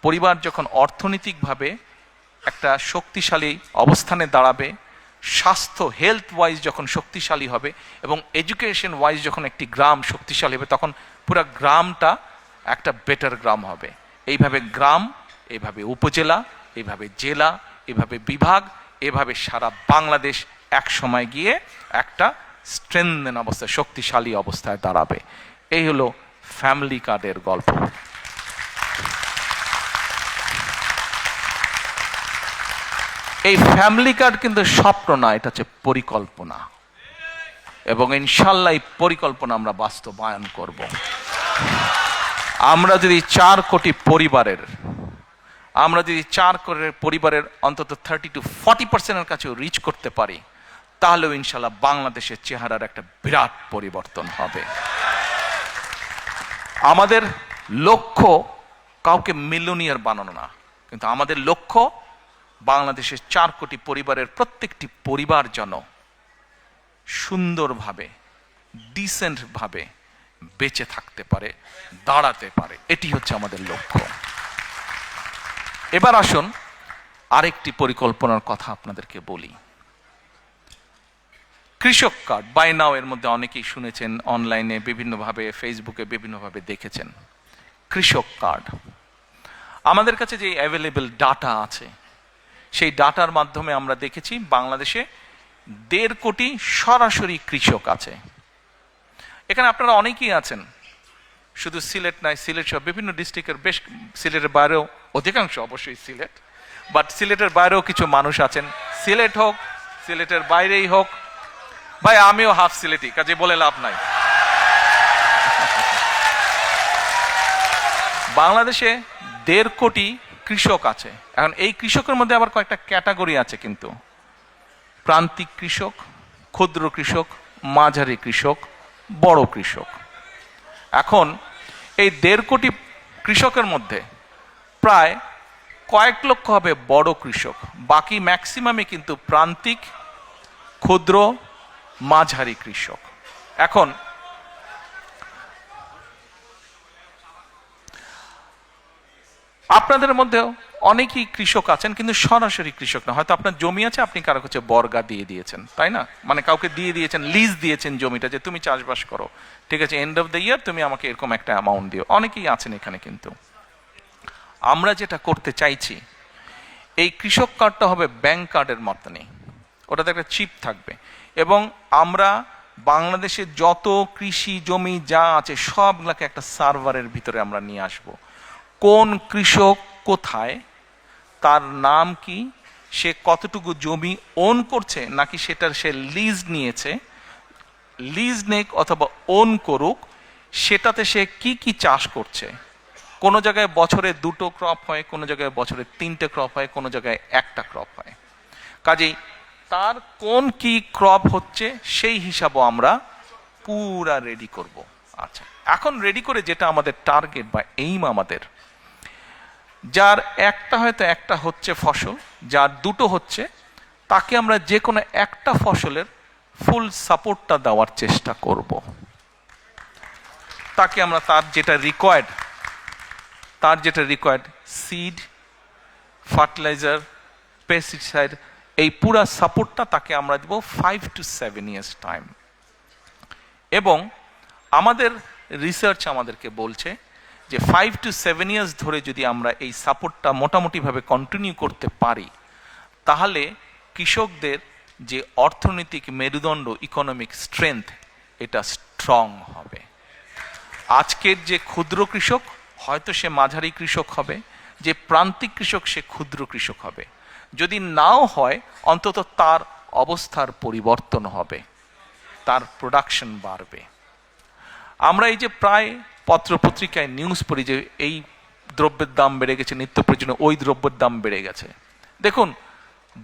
পরিবার যখন অর্থনৈতিকভাবে একটা শক্তিশালী অবস্থানে দাঁড়াবে, স্বাস্থ্য হেলথ ওয়াইজ যখন শক্তিশালী হবে এবং এডুকেশন ওয়াইজ যখন একটি গ্রাম শক্তিশালী হবে, তখন পুরো গ্রামটা একটা বেটার গ্রাম হবে। এইভাবে গ্রাম, এইভাবে উপজেলা, এইভাবে জেলা, এইভাবে বিভাগ, এভাবে সারা বাংলাদেশ এক সময় গিয়ে একটা স্ট্রেংথেন অবস্থায়, শক্তিশালী অবস্থায় দাঁড়াবে। এই হলো ফ্যামিলি কার্ডের গল্প। এই ফ্যামিলি কার্ড কিন্তু স্বপ্ন না, এটা হচ্ছে পরিকল্পনা, এবং ইনশাল্লাহ এই পরিকল্পনা আমরা বাস্তবায়ন করব। আমরা যদি 4 কোটি পরিবারের অন্তত 30 to 40% কাছে রিচ করতে পারি, তাহলেও ইনশাল্লাহ বাংলাদেশের চেহারার একটা বিরাট পরিবর্তন হবে। আমাদের লক্ষ্য কাউকে মিলিয়নিয়ার বানানো না, কিন্তু আমাদের লক্ষ্য বাংলাদেশের 4 কোটি পরিবারের প্রত্যেকটি পরিবার যেন সুন্দরভাবে, ডিসেন্ট ভাবে বেঁচে থাকতে পারে, দাঁড়াতে পারে। এটি হচ্ছে আমাদের লক্ষ্য। এবার আসুন আরেকটি পরিকল্পনার কথা আপনাদেরকে বলি। কৃষক কার্ড, বাই নাও এর মধ্যে অনেকেই শুনেছেন, অনলাইনে বিভিন্নভাবে, ফেসবুকে বিভিন্নভাবে দেখেছেন। কৃষক কার্ড, আমাদের কাছে যে অ্যাভেলেবল ডাটা আছে, সেই ডাটার মাধ্যমে আমরা দেখেছি বাংলাদেশে 1.5 কোটি সরাসরি কৃষক আছে। এখানে আপনারা অনেকেই আছেন, শুধু সিলেট নয়, সিলেট সহ বিভিন্ন ডিস্ট্রিক্টের, বেশ সিলেটের বাইরেও, অধিকাংশ অবশ্যই সিলেট, বাট সিলেটের বাইরেও কিছু মানুষ আছেন। সিলেট হোক, সিলেটের বাইরেই হোক, ভাই আমিও হাফ সিলেটি, কাজে বলে লাভ নাই। বাংলাদেশে 1.5 কোটি কৃষক আছে। এখন এই কৃষকের মধ্যে আবার কয়েকটা ক্যাটাগরি আছে কিন্তু, প্রান্তিক কৃষক, ক্ষুদ্র কৃষক, মাঝারি কৃষক, বড় কৃষক। এখন এই 1.5 কোটি কৃষকের মধ্যে প্রায় কয়েক লক্ষ হবে বড় কৃষক, বাকি ম্যাক্সিমামই কিন্তু প্রান্তিক, ক্ষুদ্র, মাঝারি কৃষক। এখন আপনাদের মধ্যেও অনেকেই কৃষক আছেন, কিন্তু সরাসরি কৃষক না। হয়তো আপনার জমি আছে, আপনি কারো কাছে বর্গা দিয়ে দিয়েছেন, তাই না? মানে কাউকে দিয়ে দিয়েছেন, লিজ দিয়েছেন জমিটা, যে তুমি চাষবাস করো, ঠিক আছে, এন্ড অফ দ্য ইয়ার তুমি আমাকে এরকম একটা অ্যামাউন্ট দিও। অনেকেই আছেন এখানে। কিন্তু আমরা যেটা করতে চাইছি, এই কৃষক কার্ডটা হবে ব্যাংক কার্ডের মতনই, ওটাতে একটা চিপ থাকবে, এবং আমরা বাংলাদেশের যত কৃষি জমি যা আছে সবগুলোকে একটা সার্ভারের ভিতরে আমরা নিয়ে আসব। কোন কৃষক কোথায়, তার নাম কি, সে কতটুকু জমি ওন করছে, নাকি সেটার সে লিজ নিয়েছে, লিজ নেক অথবা ওন করুক, সেটাতে সে কি কি চাষ করছে। কোনো জায়গায় বছরে 2টো ক্রপ হয়, কোনো জায়গায় বছরে 3টে ক্রপ হয়, কোনো জায়গায় 1টা ক্রপ হয়। কাজেই তার কোন কি ক্রপ হচ্ছে সেই হিসাবও আমরা পুরা রেডি করব। আচ্ছা, এখন রেডি করে যেটা আমাদের টার্গেট বা এইম, আমাদের যার একটা হয়তো একটা হচ্ছে ফসল, যার দুটো হচ্ছে, তাকে আমরা যে কোনো একটা ফসলের ফুল সাপোর্টটা দেওয়ার চেষ্টা করব। তাকে আমরা তার যেটা রিকোয়ার্ড সিড, ফার্টিলাইজার, পেস্টিসাইড, এই পুরা সাপোর্টটা তাকে আমরা দিব 5 to 7 years টাইম। এবং আমাদের রিসার্চ আমাদেরকে বলছে যে 5 to 7 years ধরে যদি আমরা এই সাপোর্টটা মোটামুটিভাবে কন্টিনিউ করতে পারি, তাহলে কৃষকদের যে অর্থনৈতিক মেরুদণ্ড, ইকোনমিক স্ট্রেংথ, এটা স্ট্রং হবে। আজকের যে ক্ষুদ্র কৃষক হয়তো সে মাঝারি কৃষক হবে, যে প্রান্তিক কৃষক সে ক্ষুদ্র কৃষক হবে। যদি নাও হয়, অন্তত তার অবস্থার পরিবর্তন হবে, তার প্রোডাকশন বাড়বে। আমরা এই যে প্রায় পত্রপত্রিকায় নিউজ পড়ি যে এই দ্রব্যের দাম বেড়ে গেছে, নিত্য প্রয়োজনীয় ওই দ্রব্যের দাম বেড়ে গেছে। দেখুন,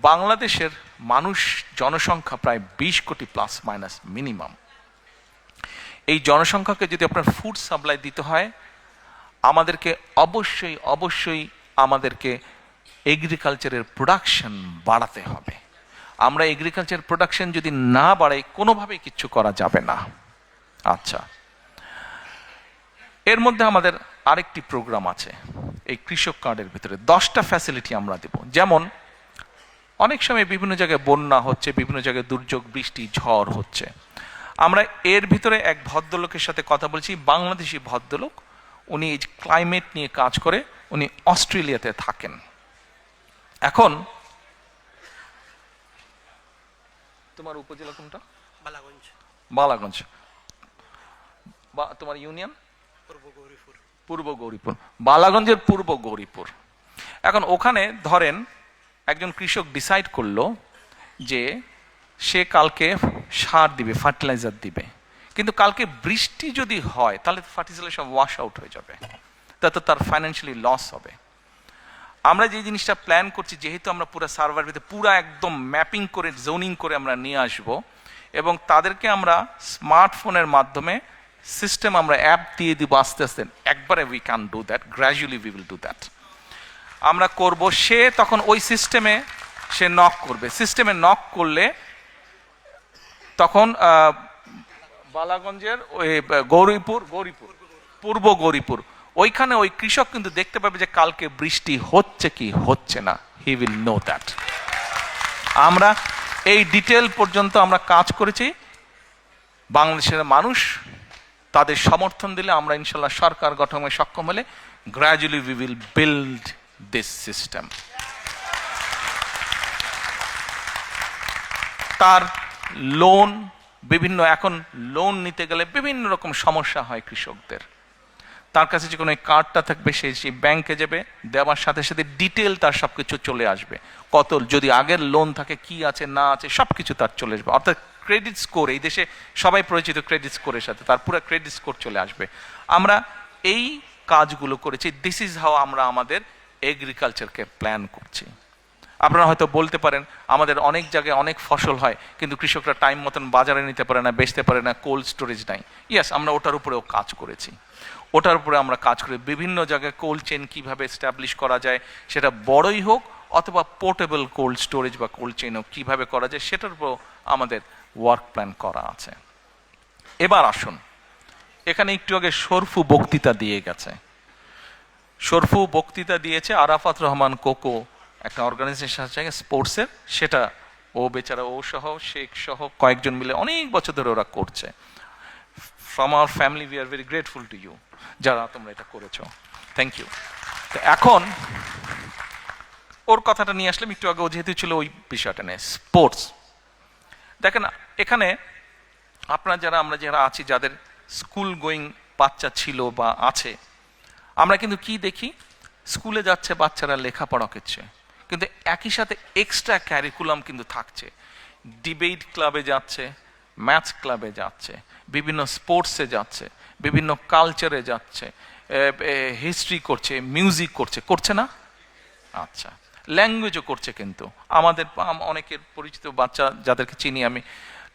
বাংলাদেশের জনসংখ্যা প্রায় 20 কোটি প্লাস মাইনাস মিনিমাম। এই জনসংখ্যাকে যদি আপনার ফুড সাপ্লাই দিতে হয়, আমাদেরকে অবশ্যই আমাদেরকে এগ্রিকালচারের প্রোডাকশন বাড়াতে হবে। আমরা এগ্রিকালচার প্রোডাকশন যদি না বাড়াই, কোনোভাবেই কিচ্ছু করা যাবে না। আচ্ছা, এর মধ্যে আমাদের আরেকটি প্রোগ্রাম আছে এই কৃষক কার্ডের ভিতরে। 10টা ফ্যাসিলিটি আমরা দেব। যেমন অনেক সময় বিভিন্ন জায়গায় বন্যা হচ্ছে, বিভিন্ন জায়গায় দুর্যোগ, বৃষ্টি, ঝড় হচ্ছে। আমরা এর ভিতরে এক ভদ্রলোকের সাথে কথা বলছি, বাংলাদেশি ভদ্রলোক। উনি এই ক্লাইমেট নিয়ে কাজ করে, উনি অস্ট্রেলিয়াতে থাকেন। এখন তোমার উপজেলা কোনটা? বালাগঞ্জ। তোমার ইউনিয়ন? পূর্ব গৌরীপুর। বালাগঞ্জের পূর্ব গৌরীপুর। এখন ওখানে ধরেন একজন কৃষক ডিসাইড করলো যে সে কালকে সার দিবে, ফার্টিলাইজার দিবে, কিন্তু কালকে বৃষ্টি যদি হয় তাহলে ফার্টিলাইজার সব ওয়াশ আউট হয়ে যাবে, তাতে তার ফাইন্যান্সিয়ালি লস হবে। আমরা যে জিনিসটা প্ল্যান করছি, যেহেতু আমরা পুরো সার্ভার ভিতরে পুরো একদম ম্যাপিং করে, জোনিং করে আমরা নিয়ে আসব, এবং তাদেরকে আমরা স্মার্টফোনের মাধ্যমে সিস্টেম, আমরা অ্যাপ দিয়ে দিব আস্তে আস্তে। একবারে we can do that, gradually we will do that. আমরা করব, সে তখন ওই সিস্টেমে সে নক করবে। সিস্টেমে নক করলে তখন বালাগঞ্জের ওই গৌরীপুর পূর্ব গৌরীপুর, ওইখানে ওই কৃষক কিন্তু দেখতে পাবে যে কালকে বৃষ্টি হচ্ছে কি হচ্ছে না। He will know that. আমরা এই ডিটেল পর্যন্ত আমরা কাজ করেছি। বাংলাদেশের মানুষ তাদের সমর্থন দিলে, আমরা ইনশাল্লাহ সরকার গঠনে সক্ষম হলে, gradually we will build this system. তার লোন, বিভিন্ন এখন লোন নিতে গেলে বিভিন্ন রকম সমস্যা হয় কৃষকদের। তার কাছে যে কোনো কার্ডটা থাকবে, সেই ব্যাংকে যাবে, দেওয়ার সাথে সাথে ডিটেল তার সবকিছু চলে আসবে। কত যদি আগের লোন থাকে, কি আছে না আছে, সবকিছু তার চলে আসবে। অর্থাৎ ক্রেডিট স্কোর, এই দেশে সবাই পরিচিত ক্রেডিট স্কোরের সাথে, তার পুরো ক্রেডিট স্কোর চলে আসবে। আমরা এই কাজগুলো করেছি। দিস ইজ হাউ আমরা আমাদের এগ্রিকালচারকে প্ল্যান করছি। আপনারা হয়তো বলতে পারেন, আমাদের অনেক জায়গায় অনেক ফসল হয়, কিন্তু কৃষকরা টাইম মতন বাজারে নিতে পারে না, বেচতে পারে না, কোল্ড স্টোরেজ নাই। ইয়েস, আমরা ওটার উপরেও কাজ করেছি। ওটার উপরে আমরা কাজ করি, বিভিন্ন জায়গায় কোল্ড চেন কিভাবে এস্টাবলিশ করা যায়, সেটা বড়ই হোক অথবা পোর্টেবল কোল্ড স্টোরেজ বা কোল্ড চেন হোক, কীভাবে করা যায় সেটার উপর আমাদের ওয়ার্ক প্ল্যান করা আছে। এবার আসুন, এখানে একটু আগে শরফু বক্তৃতা দিয়ে গেছে। শরফু বক্তৃতা দিয়েছে আরাফাত রহমান কোকো, একটা অর্গানাইজেশন আছে স্পোর্টসের, সেটা ও বেচারা, ও সহ শেখ সহ কয়েকজন মিলে অনেক বছর ধরে ওরা করছে। From our family we are very grateful to you, যারা তোমরা এটা করেছো, থ্যাংক ইউ। তো এখন ওর কথাটা নিয়ে আসলাম একটু আগে, ও যেহেতু ছিল ওই বিষয়টা নিয়ে, স্পোর্টস। দেখেন এখানে আমরা যারা আছি, যাদের স্কুল গোয়িং বাচ্চা ছিল বা আছে, আমরা কিন্তু কি দেখি, স্কুলে যাচ্ছে বাচ্চারা, লেখাপড়া করছে, কিন্তু একই সাথে এক্সট্রা ক্যারিকুলাম কিন্তু থাকছে। ডিবেট ক্লাবে যাচ্ছে, ম্যাথস ক্লাবে যাচ্ছে, বিভিন্ন স্পোর্টসে যাচ্ছে, বিভিন্ন কালচারে যাচ্ছে, হিস্ট্রি করছে, মিউজিক করছে না? আচ্ছা, ল্যাঙ্গুয়েজও করছে, কিন্তু আমাদের অনেকের পরিচিত বাচ্চা যাদেরকে চিনি আমি,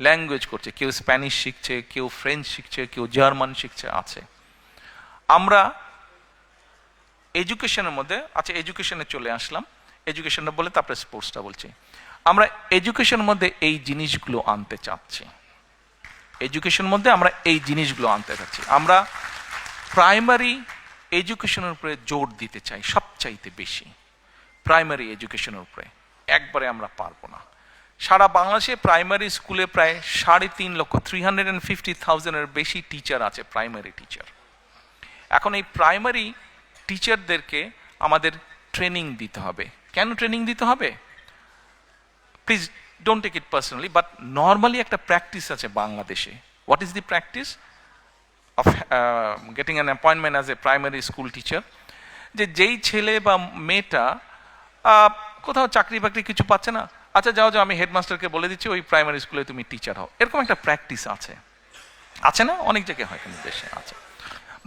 ল্যাঙ্গুয়েজ করছে, কেউ স্প্যানিশ শিখছে, কেউ ফ্রেঞ্চ শিখছে, কেউ জার্মান শিখছে আছে। আমরা এডুকেশনের মধ্যে, আচ্ছা এডুকেশনে চলে আসলাম, এডুকেশনটা বলে তারপরে স্পোর্টসটা বলছি। আমরা এডুকেশনের মধ্যে এই জিনিসগুলো আনতে চাচ্ছি, এডুকেশনের মধ্যে আমরা এই জিনিসগুলো আনতে চাচ্ছি। আমরা প্রাইমারি এডুকেশনের উপরে জোর দিতে চাই সবচাইতে বেশি, প্রাইমারি এডুকেশনের উপরে। একবারে আমরা পারবো না। সারা বাংলাদেশে প্রাইমারি স্কুলে প্রায় 3.5 লক্ষ 350,000-এর বেশি টিচার আছে, প্রাইমারি টিচার। এখন এই প্রাইমারি টিচারদেরকে আমাদের ট্রেনিং দিতে হবে। কেন ট্রেনিং দিতে হবে? Please don't take it personally, but normally একটা প্র্যাকটিস আছে বাংলাদেশে। What is the practice of getting an appointment as a primary school teacher? যে যেই ছেলে বা মেয়েটা কোথাও চাকরি বাকরি কিছু পাচ্ছে না, আচ্ছা যাও যাও আমি হেডমাস্টারকে বলে দিচ্ছি ওই প্রাইমারি স্কুলে তুমি টিচার হও, এরকম একটা প্র্যাকটিস আছে, আছে না? অনেক জায়গায় হয়, কিন্তু দেশে আছে।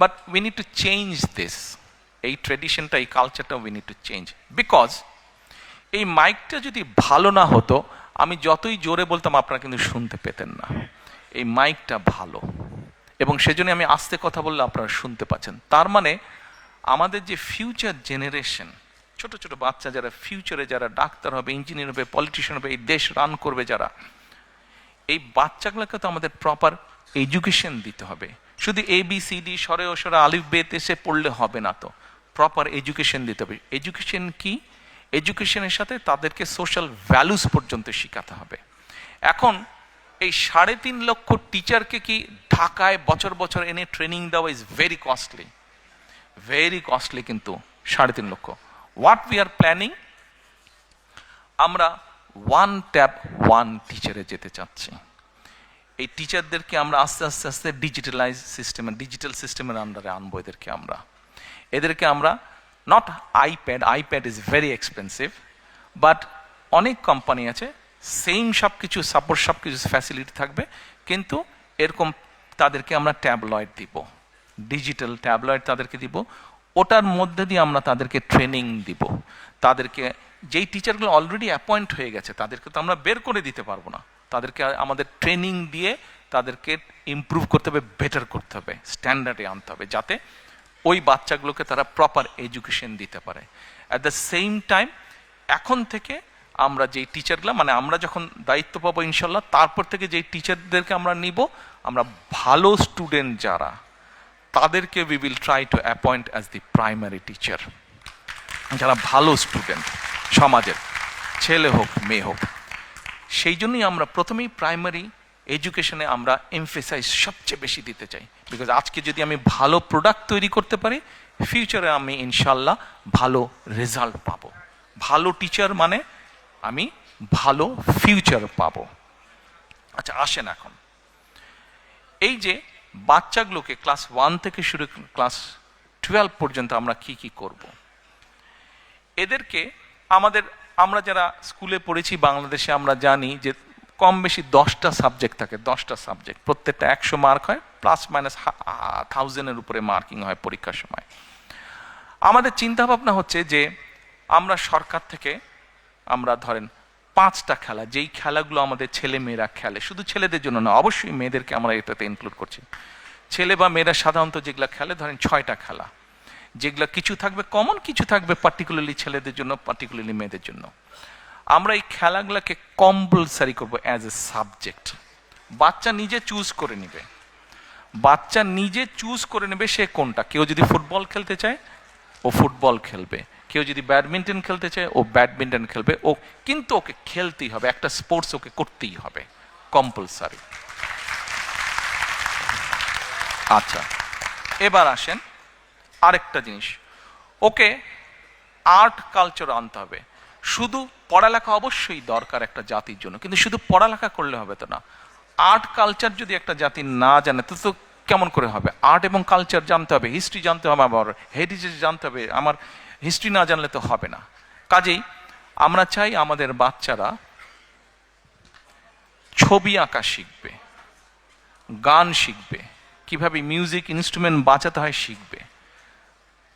But we need to change this, এই ট্রেডিশনটা, এই কালচারটা we need to change. Because এই মাইকটা যদি ভালো না হতো, আমি যতই জোরে বলতাম আপনারা কিন্তু শুনতে পেতেন না। এই মাইকটা ভালো, এবং সেজন্য আমি আস্তে কথা বললে আপনারা শুনতে পাচ্ছেন। তার মানে আমাদের যে ফিউচার জেনারেশন, ছোট ছোট বাচ্চা যারা ফিউচারে যারা ডাক্তার হবে, ইঞ্জিনিয়ার হবে, পলিটিশিয়ান হবে, এই দেশ রান করবে যারা, এই বাচ্চাগুলোকে তো আমাদের প্রপার এডুকেশন দিতে হবে। শুধু ABCD সরে ও সরে আলিফ বেতে সে পড়লে হবে না, তো প্রপার এডুকেশন দিতে হবে। এডুকেশন কি? এডুকেশনের সাথে তাদেরকে সোশ্যাল ভ্যালুস পর্যন্ত শেখাতে হবে। এখন এই 3.5 লক্ষ টিচারকে কি ঢাকায় বছর বছর এনে ট্রেনিং দেওয়া is very costly, very costly. কিন্তু 3.5 লক্ষ, হোয়াট উই আর প্ল্যানিং, আমরা 1 ট্যাব 1 টিচারে যেতে চাচ্ছি। এই টিচারদেরকে আমরা আস্তে আস্তে আস্তে ডিজিটালাইজ সিস্টেমে, ডিজিটাল সিস্টেমের আন্ডারে আনবো এদেরকে। এদেরকে আমরা not iPad is very expensive, but অনেক কোম্পানি আছে সেম সব কিছু সাপোর্ট, সব কিছু ফ্যাসিলিটি থাকবে, কিন্তু এরকম তাদেরকে আমরা ট্যাবলয়েড দিব, ডিজিটাল ট্যাবলয়েড তাদেরকে দিব। ওটার মধ্যে দিয়ে আমরা তাদেরকে ট্রেনিং দিব। তাদেরকে যেই টিচারগুলো অলরেডি অ্যাপয়েন্ট হয়ে গেছে তাদেরকে তো আমরা বের করে দিতে পারবো না, তাদেরকে আমাদের ট্রেনিং দিয়ে তাদেরকে ইমপ্রুভ করতে হবে, বেটার করতে হবে, স্ট্যান্ডার্ডে আনতে হবে, যাতে ওই বাচ্চাগুলোকে তারা প্রপার এডুকেশন দিতে পারে। অ্যাট দ্য সেম টাইম এখন থেকে আমরা যেই টিচারগুলো, মানে আমরা যখন দায়িত্ব পাবো ইনশাল্লাহ, তারপর থেকে যেই টিচারদেরকে আমরা নিব, আমরা ভালো স্টুডেন্ট যারা, তাদেরকে we will try to appoint as the primary teacher, যারা ভালো স্টুডেন্ট সমাজের, ছেলে হোক মেয়ে হোক। সেই জন্যই আমরা প্রথমেই প্রাইমারি এডুকেশনে আমরা এমফেসাইজ সবচেয়ে বেশি দিতে চাই। বিকজ আজকে যদি আমি ভালো প্রোডাক্ট তৈরি করতে পারি, ফিউচারে আমি ইনশাল্লাহ ভালো রেজাল্ট পাবো। ভালো টিচার মানে আমি ভালো ফিউচার পাবো। আচ্ছা আসেন এখন এই যে বাচ্চাগুলোকে ক্লাস 1 থেকে শুরু ক্লাস 12 পর্যন্ত আমরা কি কি করব। এদেরকে আমরা যারা স্কুলে পড়েছি বাংলাদেশে, আমরা জানি যে কম বেশি 10টা সাবজেক্ট থাকে, 10টা সাবজেক্ট, প্রত্যেকটা 100 মার্ক হয়, প্লাস মাইনাস 1000-এর উপরে মার্কিং হয় পরীক্ষার সময়। আমাদের চিন্তা ভাবনা হচ্ছে যে আমরা সরকার থেকে আমরা ধরেন 5টা খেলা, যেই খেলাগুলো আমাদের ছেলে মেয়েরা খেলে, শুধু ছেলেদের জন্য না, অবশ্যই মেয়েদেরকে আমরা এটাতে ইনক্লুড করছি। ছেলে বা মেয়েরা সাধারণত যেগুলো খেলে, ধরেন 6টা খেলা, যেগুলো কিছু থাকবে কমন, কিছু থাকবে পার্টিকুলারলি ছেলেদের জন্য, পার্টিকুলারলি মেয়েদের জন্য। আমরা এই খেলাগুলোকে কম্পালসারি করব অ্যাজ এ সাবজেক্ট। বাচ্চা নিজে চুজ করে নেবে, বাচ্চা নিজে চুজ করে নেবে সে কোনটা। কেউ যদি ফুটবল খেলতে চায় ও ফুটবল খেলবে, কেউ যদি ব্যাডমিন্টন খেলতে চায় ও ব্যাডমিন্টন খেলবে, ও কিন্তু ওকে খেলতেই হবে, একটা স্পোর্টস ওকে করতেই হবে, কম্পালসারি। আচ্ছা এবার আসেন আরেকটা জিনিস, ওকে আর্ট কালচার আনতে হবে। শুধু পড়ালেখা অবশ্যই দরকার একটা জাতির জন্য, কিন্তু শুধু পড়ালেখা করলে হবে তো না। আর্ট কালচার যদি একটা জাতি না জানে তো তো কেমন করে হবে? আর্ট এবং কালচার জানতে হবে, হিস্ট্রি জানতে হবে, আমার হেরিটেজ জানতে হবে, আমার হিস্ট্রি না জানলে তো হবে না। কাজেই আমরা চাই আমাদের বাচ্চারা ছবি আঁকা শিখবে, গান শিখবে, কিভাবে মিউজিক ইনস্ট্রুমেন্ট বাজাতে হয় শিখবে,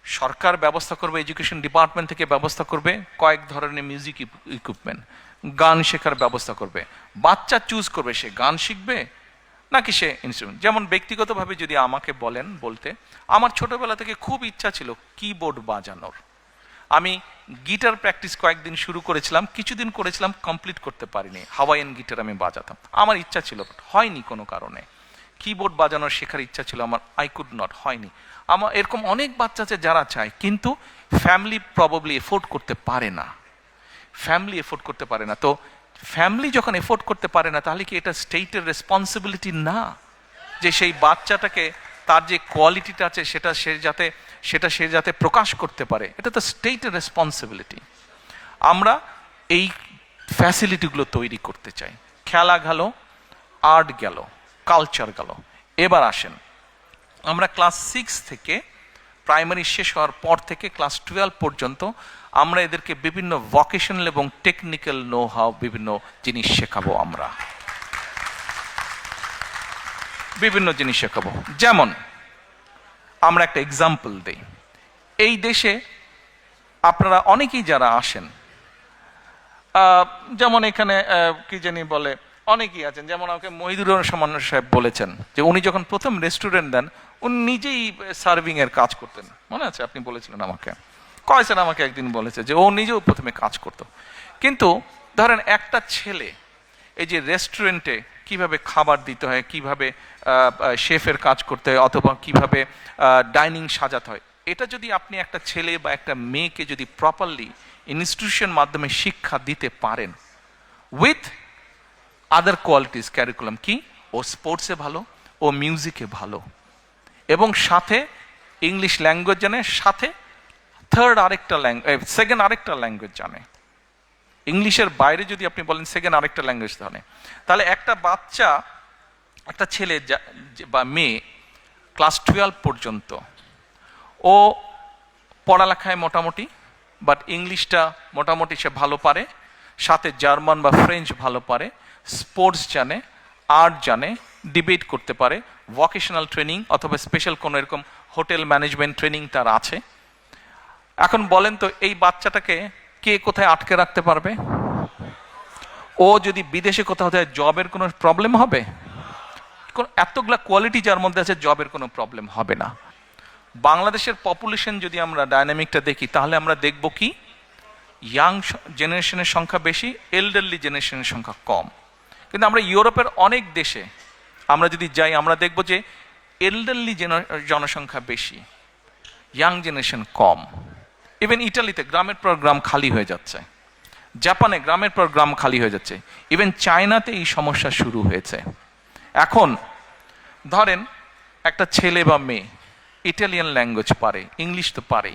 সরকার ব্যবস্থা করবে, এডুকেশন ডিপার্টমেন্ট থেকে ব্যবস্থা করবে কয়েক ধরনের মিউজিক ইকুইপমেন্ট, গান শেখার ব্যবস্থা করবে। বাচ্চা চুজ করবে সে গান শিখবে নাকি সে ইনস্ট্রুমেন্ট। যেমন ব্যক্তিগতভাবে যদি আমাকে বলতে আমার ছোটবেলা থেকে খুব ইচ্ছা ছিল কিবোর্ড বাজানোর। আমি গিটার প্র্যাকটিস কয়েকদিন শুরু করেছিলাম, কিছুদিন করেছিলাম, কমপ্লিট করতে পারিনি। হাওয়াইয়ান গিটার আমি বাজাতাম, আমার ইচ্ছা ছিল, বাট হয়নি কোনো কারণে। কিবোর্ড বাজানোর শেখার ইচ্ছা ছিল আমার, আই কুড নট, হয়নি। আমার এরকম অনেক বাচ্চা আছে যারা চায়, কিন্তু ফ্যামিলি প্রবাবলি এফোর্ড করতে পারে না, ফ্যামিলি এফোর্ড করতে পারে না। তো ফ্যামিলি যখন এফোর্ড করতে পারে না, তাহলে কি এটা স্টেটের রেসপন্সিবিলিটি না যে সেই বাচ্চাটাকে তার যে কোয়ালিটিটা আছে সেটা সে যাতে প্রকাশ করতে পারে? এটা তো স্টেটের রেসপন্সিবিলিটি। আমরা এই ফ্যাসিলিটিগুলো তৈরি করতে চাই। খেলা গেল, আর্ট গেল, কালচার গেল। এবার আসেন, আমরা ক্লাস 6 থেকে প্রাইমারি শেষ হওয়ার পর থেকে ক্লাস 12 পর্যন্ত আমরা এদেরকে বিভিন্ন ভোকেশনাল এবং টেকনিক্যাল নো হাউ বিভিন্ন জিনিস শেখাবো। আমরা বিভিন্ন জিনিস শেখাবো। যেমন আমরা একটা এক্সাম্পল দেই, এই দেশে আপনারা অনেকেই যারা আসেন, যেমন এখানে কি জানি বলে, অনেকেই আছেন, যেমন আমাকে মহিদুর রহমান সাহেব বলেছেন যে উনি যখন প্রথম রেস্টুরেন্ট দেন উনি নিজেই সার্ভিং এর কাজ করতেন, মনে আছে? আপনি বলেছিলেন আমাকে, কয়েছেন আমাকে একদিন বলেছে যে ও নিজেও প্রথমে কাজ করতো। কিন্তু ধরেন একটা ছেলে এই যে রেস্টুরেন্টে কিভাবে খাবার দিতে হয়, কিভাবে শেফের কাজ করতে হয়, অথবা কিভাবে ডাইনিং সাজাতে হয়, এটা যদি আপনি একটা ছেলে বা একটা মেয়েকে যদি প্রপারলি ইনস্টিটিউশন মাধ্যমে শিক্ষা দিতে পারেন উইথ আদার কোয়ালিটিস ক্যারিকুলাম, কি ও স্পোর্টসে ভালো, ও মিউজিকে ভালো, এবং সাথে ইংলিশ ল্যাঙ্গুয়েজ জানে, সাথে সেকেন্ড আরেকটা ল্যাঙ্গুয়েজ জানে। ইংলিশের বাইরে যদি আপনি বলেন সেকেন্ড আরেকটা ল্যাঙ্গুয়েজ জানে, তাহলে একটা বাচ্চা, একটা ছেলে বা মেয়ে ক্লাস 12 পর্যন্ত ও পড়ালেখায় মোটামুটি, বাট ইংলিশটা মোটামুটি সে ভালো পারে, সাথে জার্মান বা ফ্রেঞ্চ ভালো পারে, স্পোর্টস জানে, আর্ট জানে, ডিবেট করতে পারে, ভোকেশনাল ট্রেনিং অথবা স্পেশাল কোনো এরকম হোটেল ম্যানেজমেন্ট ট্রেনিং তার আছে। এখন বলেন তো এই বাচ্চাটাকে কে কোথায় আটকে রাখতে পারবে? ও যদি বিদেশে কোথাও যায় জবের কোনো প্রবলেম হবে? এতগুলা কোয়ালিটি যার মধ্যে আছে, জবের কোনো প্রবলেম হবে না। বাংলাদেশের পপুলেশন যদি আমরা ডাইনামিকটা দেখি, তাহলে আমরা দেখব কি ইয়াং জেনারেশনের সংখ্যা বেশি, এল্ডারলি জেনারেশনের সংখ্যা কম। কিন্তু আমরা ইউরোপের অনেক দেশে আমরা যদি যাই, আমরা দেখব যে এল্ডারলি জনসংখ্যা বেশি, ইয়াং জেনারেশন কম। ইভেন ইটালিতে গ্রামের পর গ্রাম খালি হয়ে যাচ্ছে, জাপানে গ্রামের পর গ্রাম খালি হয়ে যাচ্ছে, ইভেন চায়নাতে এই সমস্যা শুরু হয়েছে। এখন ধরেন একটা ছেলে বা মেয়ে ইটালিয়ান ল্যাঙ্গুয়েজ পারে, ইংলিশ তো পারে,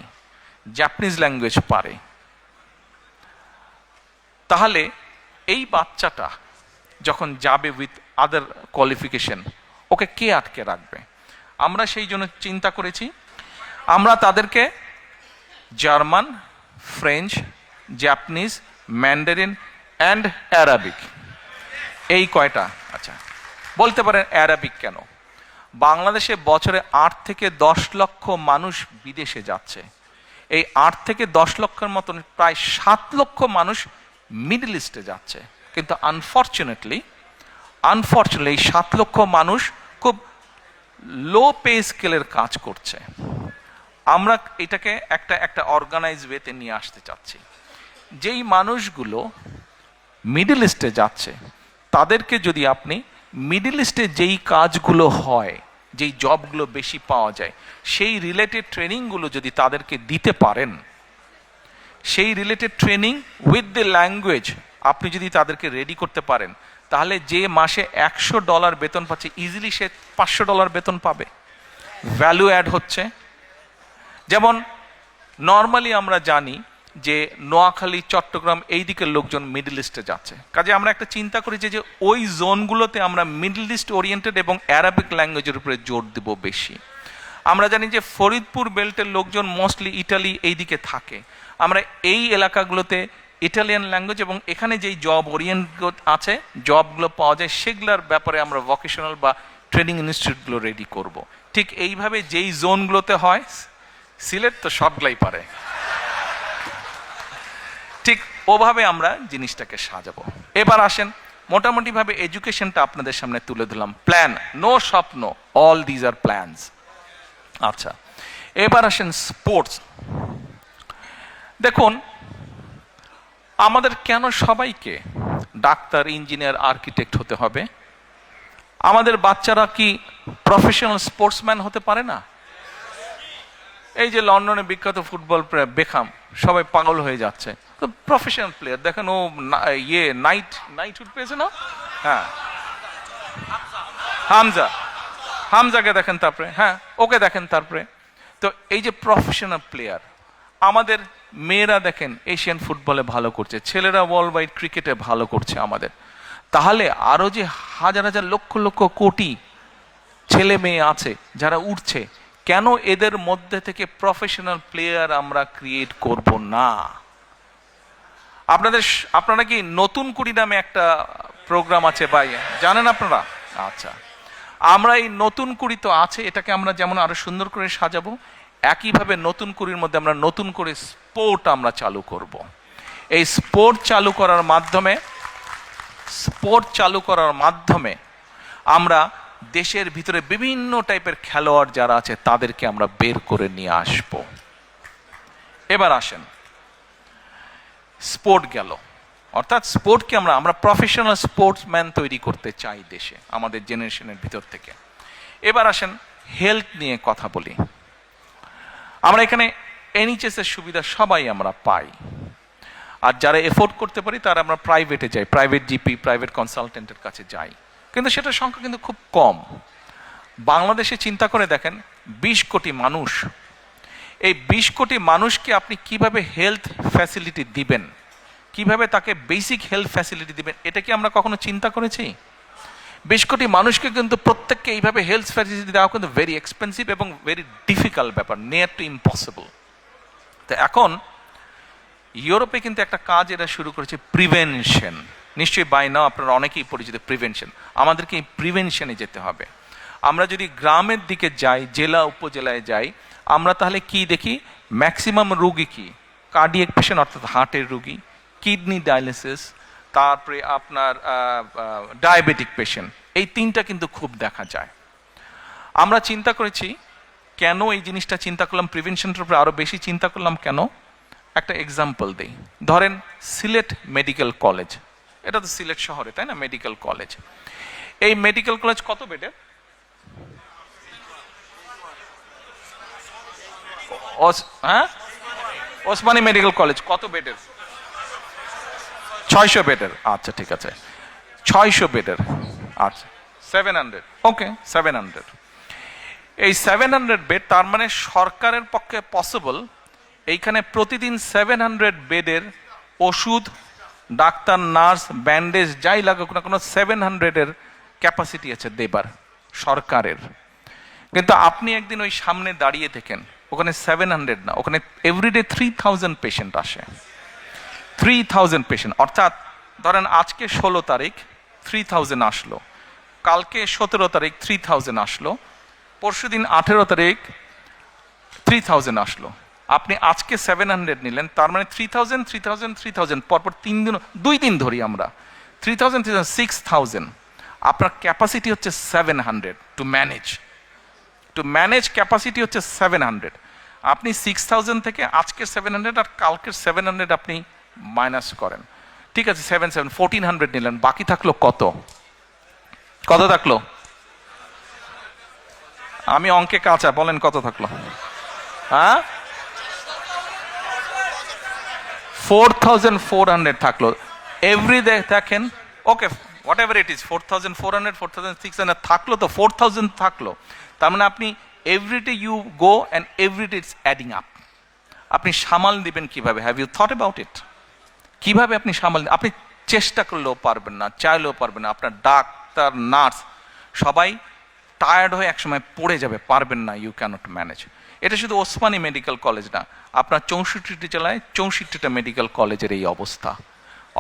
জাপানিজ ল্যাঙ্গুয়েজ পারে, তাহলে এই বাচ্চাটা যখন যাবে উইথ আদার কোয়ালিফিকেশন, ওকে কে আটকে রাখবে? আমরা সেই জন্য চিন্তা করেছি আমরা তাদেরকে German, French, Japanese, Mandarin and Arabic, এই কয়টা। আচ্ছা, বলতে পারেন অ্যারাবিক কেন? বাংলাদেশে বছরে 8 থেকে 10 লক্ষ মানুষ বিদেশে যাচ্ছে। এই 8 থেকে 10 লক্ষের মতন প্রায় 7 লক্ষ মানুষ মিডল ইস্টে যাচ্ছে। কিন্তু আনফর্চুনেটলি এই 7 লক্ষ মানুষ খুব লো পে স্কেলের কাজ করছে। আমরা এটাকে একটা অর্গানাইজ ওয়েতে নিয়ে আসতে চাচ্ছি। যেই মানুষগুলো মিডল ইস্টে যাচ্ছে তাদেরকে যদি আপনি মিডল ইস্টে যেই কাজগুলো হয়, যেই জবগুলো বেশি পাওয়া যায়, সেই রিলেটেড ট্রেনিংগুলো যদি তাদেরকে দিতে পারেন, সেই related training with the language আপনি যদি তাদেরকে রেডি করতে পারেন, তাহলে যে মাসে $100 বেতন পাচ্ছে, ইজিলি সে $500 বেতন পাবে। ভ্যালু অ্যাড হচ্ছে। যেমন নর্মালি আমরা জানি যে নোয়াখালী, চট্টগ্রাম এই দিকের লোকজন মিডল ইস্টে যাচ্ছে, কাজে আমরা একটা চিন্তা করি যে ওই জোনগুলোতে আমরা মিডল ইস্ট ওরিয়েন্টেড এবং অ্যারাবিক ল্যাঙ্গুয়েজের উপরে জোর দেব বেশি। আমরা জানি যে ফরিদপুর বেল্টের লোকজন মোস্টলি ইটালি এই দিকে থাকে, আমরা এই এলাকাগুলোতে ইটালিয়ান ল্যাঙ্গুয়েজ এবং এখানে যেই জব ওরিয়েন্টেড আছে, জবগুলো পাওয়া যায়, সেগুলোর ব্যাপারে আমরা ভোকেশনাল বা ট্রেনিং ইনস্টিটিউটগুলো রেডি করব। ঠিক এইভাবে যেই জোনগুলোতে হয় সিলেট তো সবগুলাই পারে। ঠিক ওভাবে আমরা জিনিসটাকে সাজাবো। এবার আসেন, মোটামুটি ভাবে এডুকেশনটা আপনাদের সামনে তুলে দিলাম। প্ল্যান, নো স্বপ্ন, অল দিজ আর প্ল্যানস। আচ্ছা, এবার আসেন স্পোর্টস। দেখুন, আমাদের কেন সবাইকে ডাক্তার, ইঞ্জিনিয়ার, আর্কিটেক্ট হতে হবে? আমাদের বাচ্চারা কি প্রফেশনাল স্পোর্টসম্যান হতে পারে না? এই যে লন্ডনে বিখ্যাত ফুটবল প্লেয়ার বেকহাম, সবাই পাগল হয়ে যাচ্ছে, তো প্রফেশনাল প্লেয়ার। দেখেন ও নাইটহুড পেয়েছে না? হ্যাঁ, হামজাকে দেখেন, তারপরে হ্যাঁ ওকে দেখেন, তারপরে তো এই যে প্রফেশনাল প্লেয়ার। আমাদের মেয়েরা দেখেন এশিয়ান ফুটবলে ভালো করছে, ছেলেরা ওয়ার্ল্ড ওয়াইড ক্রিকেটে ভালো করছে আমাদের। তাহলে আরো যে হাজার হাজার লক্ষ লক্ষ কোটি ছেলে মেয়ে আছে যারা উঠছে, কেন এদের মধ্যে থেকে প্রফেশনাল প্লেয়ার আমরা ক্রিয়েট করব না? আপনারা কি নতুন কুড়ি নামে একটা প্রোগ্রাম আছে ভাই, জানেন আপনারা? আচ্ছা, আমরা এই নতুন কুড়ি তো আছে, এটাকে আমরা যেমন আরো সুন্দর করে সাজাবো, একইভাবে নতুন কুড়ির মধ্যে আমরা নতুন করে স্পোর্ট আমরা চালু করব। এই স্পোর্ট চালু করার মাধ্যমে আমরা দেশের ভিতরে বিভিন্ন টাইপের খেলোয়াড় যারা আছে তাদেরকে আমরা বের করে নিয়ে আসব। এবার আসেন, স্পোর্ট গেল, অর্থাৎ স্পোর্টকে আমরা প্রফেশনাল স্পোর্টসম্যান তৈরি করতে চাই দেশে, আমাদের জেনারেশনের ভিতর থেকে। এবার আসেন, হেলথ নিয়ে কথা বলি। আমরা এখানে এনএইচএস এর সুবিধা সবাই আমরা পাই, আর যারা এফোর্ড করতে পারি তারা আমরা প্রাইভেটে যাই, প্রাইভেট জিপি, প্রাইভেট কনসালটেন্টের কাছে যাই, কিন্তু সেটার সংখ্যা কিন্তু খুব কম। বাংলাদেশে চিন্তা করে দেখেন, 20 কোটি মানুষ, এই 20 কোটি মানুষকে আপনি কিভাবে হেলথ ফ্যাসিলিটি দিবেন, কিভাবে তাকে বেসিক হেলথ ফ্যাসিলিটি দিবেন, এটা কি আমরা কখনো চিন্তা করেছি? 20 কোটি মানুষকে কিন্তু প্রত্যেককে এইভাবে হেলথ ফ্যাসিলিটি দেওয়া কিন্তু ভেরি এক্সপেন্সিভ এবং ভেরি ডিফিকাল্ট ব্যাপার, নিয়ার টু ইম্পসিবল। তো এখন ইউরোপে কিন্তু একটা কাজ এরা শুরু করেছে, প্রিভেনশন। নিশ্চয়ই বাই নাও আপনারা অনেকেই পরিচিত প্রিভেনশন। আমাদেরকে এই প্রিভেনশনে যেতে হবে। আমরা যদি গ্রামের দিকে যাই, জেলা উপজেলায় যাই, আমরা তাহলে কি দেখি? ম্যাক্সিমাম রোগী কি কার্ডিয়াক পেশেন্ট, অর্থাৎ হার্টের রোগী, কিডনি ডায়ালিসিস, তারপরে আপনার ডায়াবেটিক পেশেন্ট, এই তিনটা কিন্তু খুব দেখা যায়। আমরা চিন্তা করেছি, কেন এই জিনিসটা চিন্তা করলাম, প্রিভেনশনের উপরে আরো বেশি চিন্তা করলাম কেন? একটা এক্সাম্পল দেই। ধরেন সিলেট মেডিকেল কলেজ, এটা তো সিলেট শহরে, তাই না? মেডিকেল কলেজ, এই মেডিকেল কলেজ কত বেডের? হ্যাঁ, ওসমানী মেডিকেল কলেজ কত বেডের? 600 বেডের। আচ্ছা ঠিক আছে, 600 বেডের। আচ্ছা 700, ওকে 700। এই 700 বেড, তার মানে সরকারের পক্ষে পসিবল এইখানে প্রতিদিন 700 বেডের ওষুধ, ডাক্তার, নার্স, ব্যান্ডেজ যাই লাগুক না কোনো, 700-এর ক্যাপাসিটি আছে দেবার সরকারের। কিন্তু আপনি একদিন ওই সামনে দাঁড়িয়ে থাকেন, ওখানে 700 না, ওখানে এভরিডে 3000 পেশেন্ট আসে। 3000 পেশেন্ট, অর্থাৎ ধরেন আজকে 16 তারিখ 3000 আসলো, কালকে 17 তারিখ 3000 আসলো, পরশুদিন 18 তারিখ 3000 আসলো। আপনি আজকে 700 নিলেন, তার মানে 3000 3000 3000 পরপর 2 দিন ধরি আমরা 3000 6000। আপনার ক্যাপাসিটি হচ্ছে 700 টু ম্যানেজ ক্যাপাসিটি হচ্ছে 700। আপনি 6000 থেকে আজকের 700 আর কালকের 700 আপনি মাইনাস করেন, ঠিক আছে, 1400 নিলেন, বাকি থাকলো কত থাকলো? আমি অঙ্কে কাঁচা, বলেন কত থাকলো? হ্যাঁ, 4400 থাকলো। এভরিডে দেখেন, okay whatever it is, 4400 4600 থাকলো, তো 4000 থাকলো। তার মানে আপনি everyday you go and everyday it's adding up. আপনি সামাল দিবেন কিভাবে? Have you thought about it? কিভাবে আপনি সামাল? আপনি চেষ্টা করলেও পারবেন না, চাইলেও পারবেন না। আপনার ডাক্তার, নার্স সবাই টায়ার্ড হয়ে একসময় পড়ে যাবে, পারবেন না, ইউ ক্যানট ম্যানেজ। এটা শুধু ওসমানী মেডিকেল কলেজ না, আপনার 64টি জেলায় 64টা মেডিকেল কলেজের এই অবস্থা।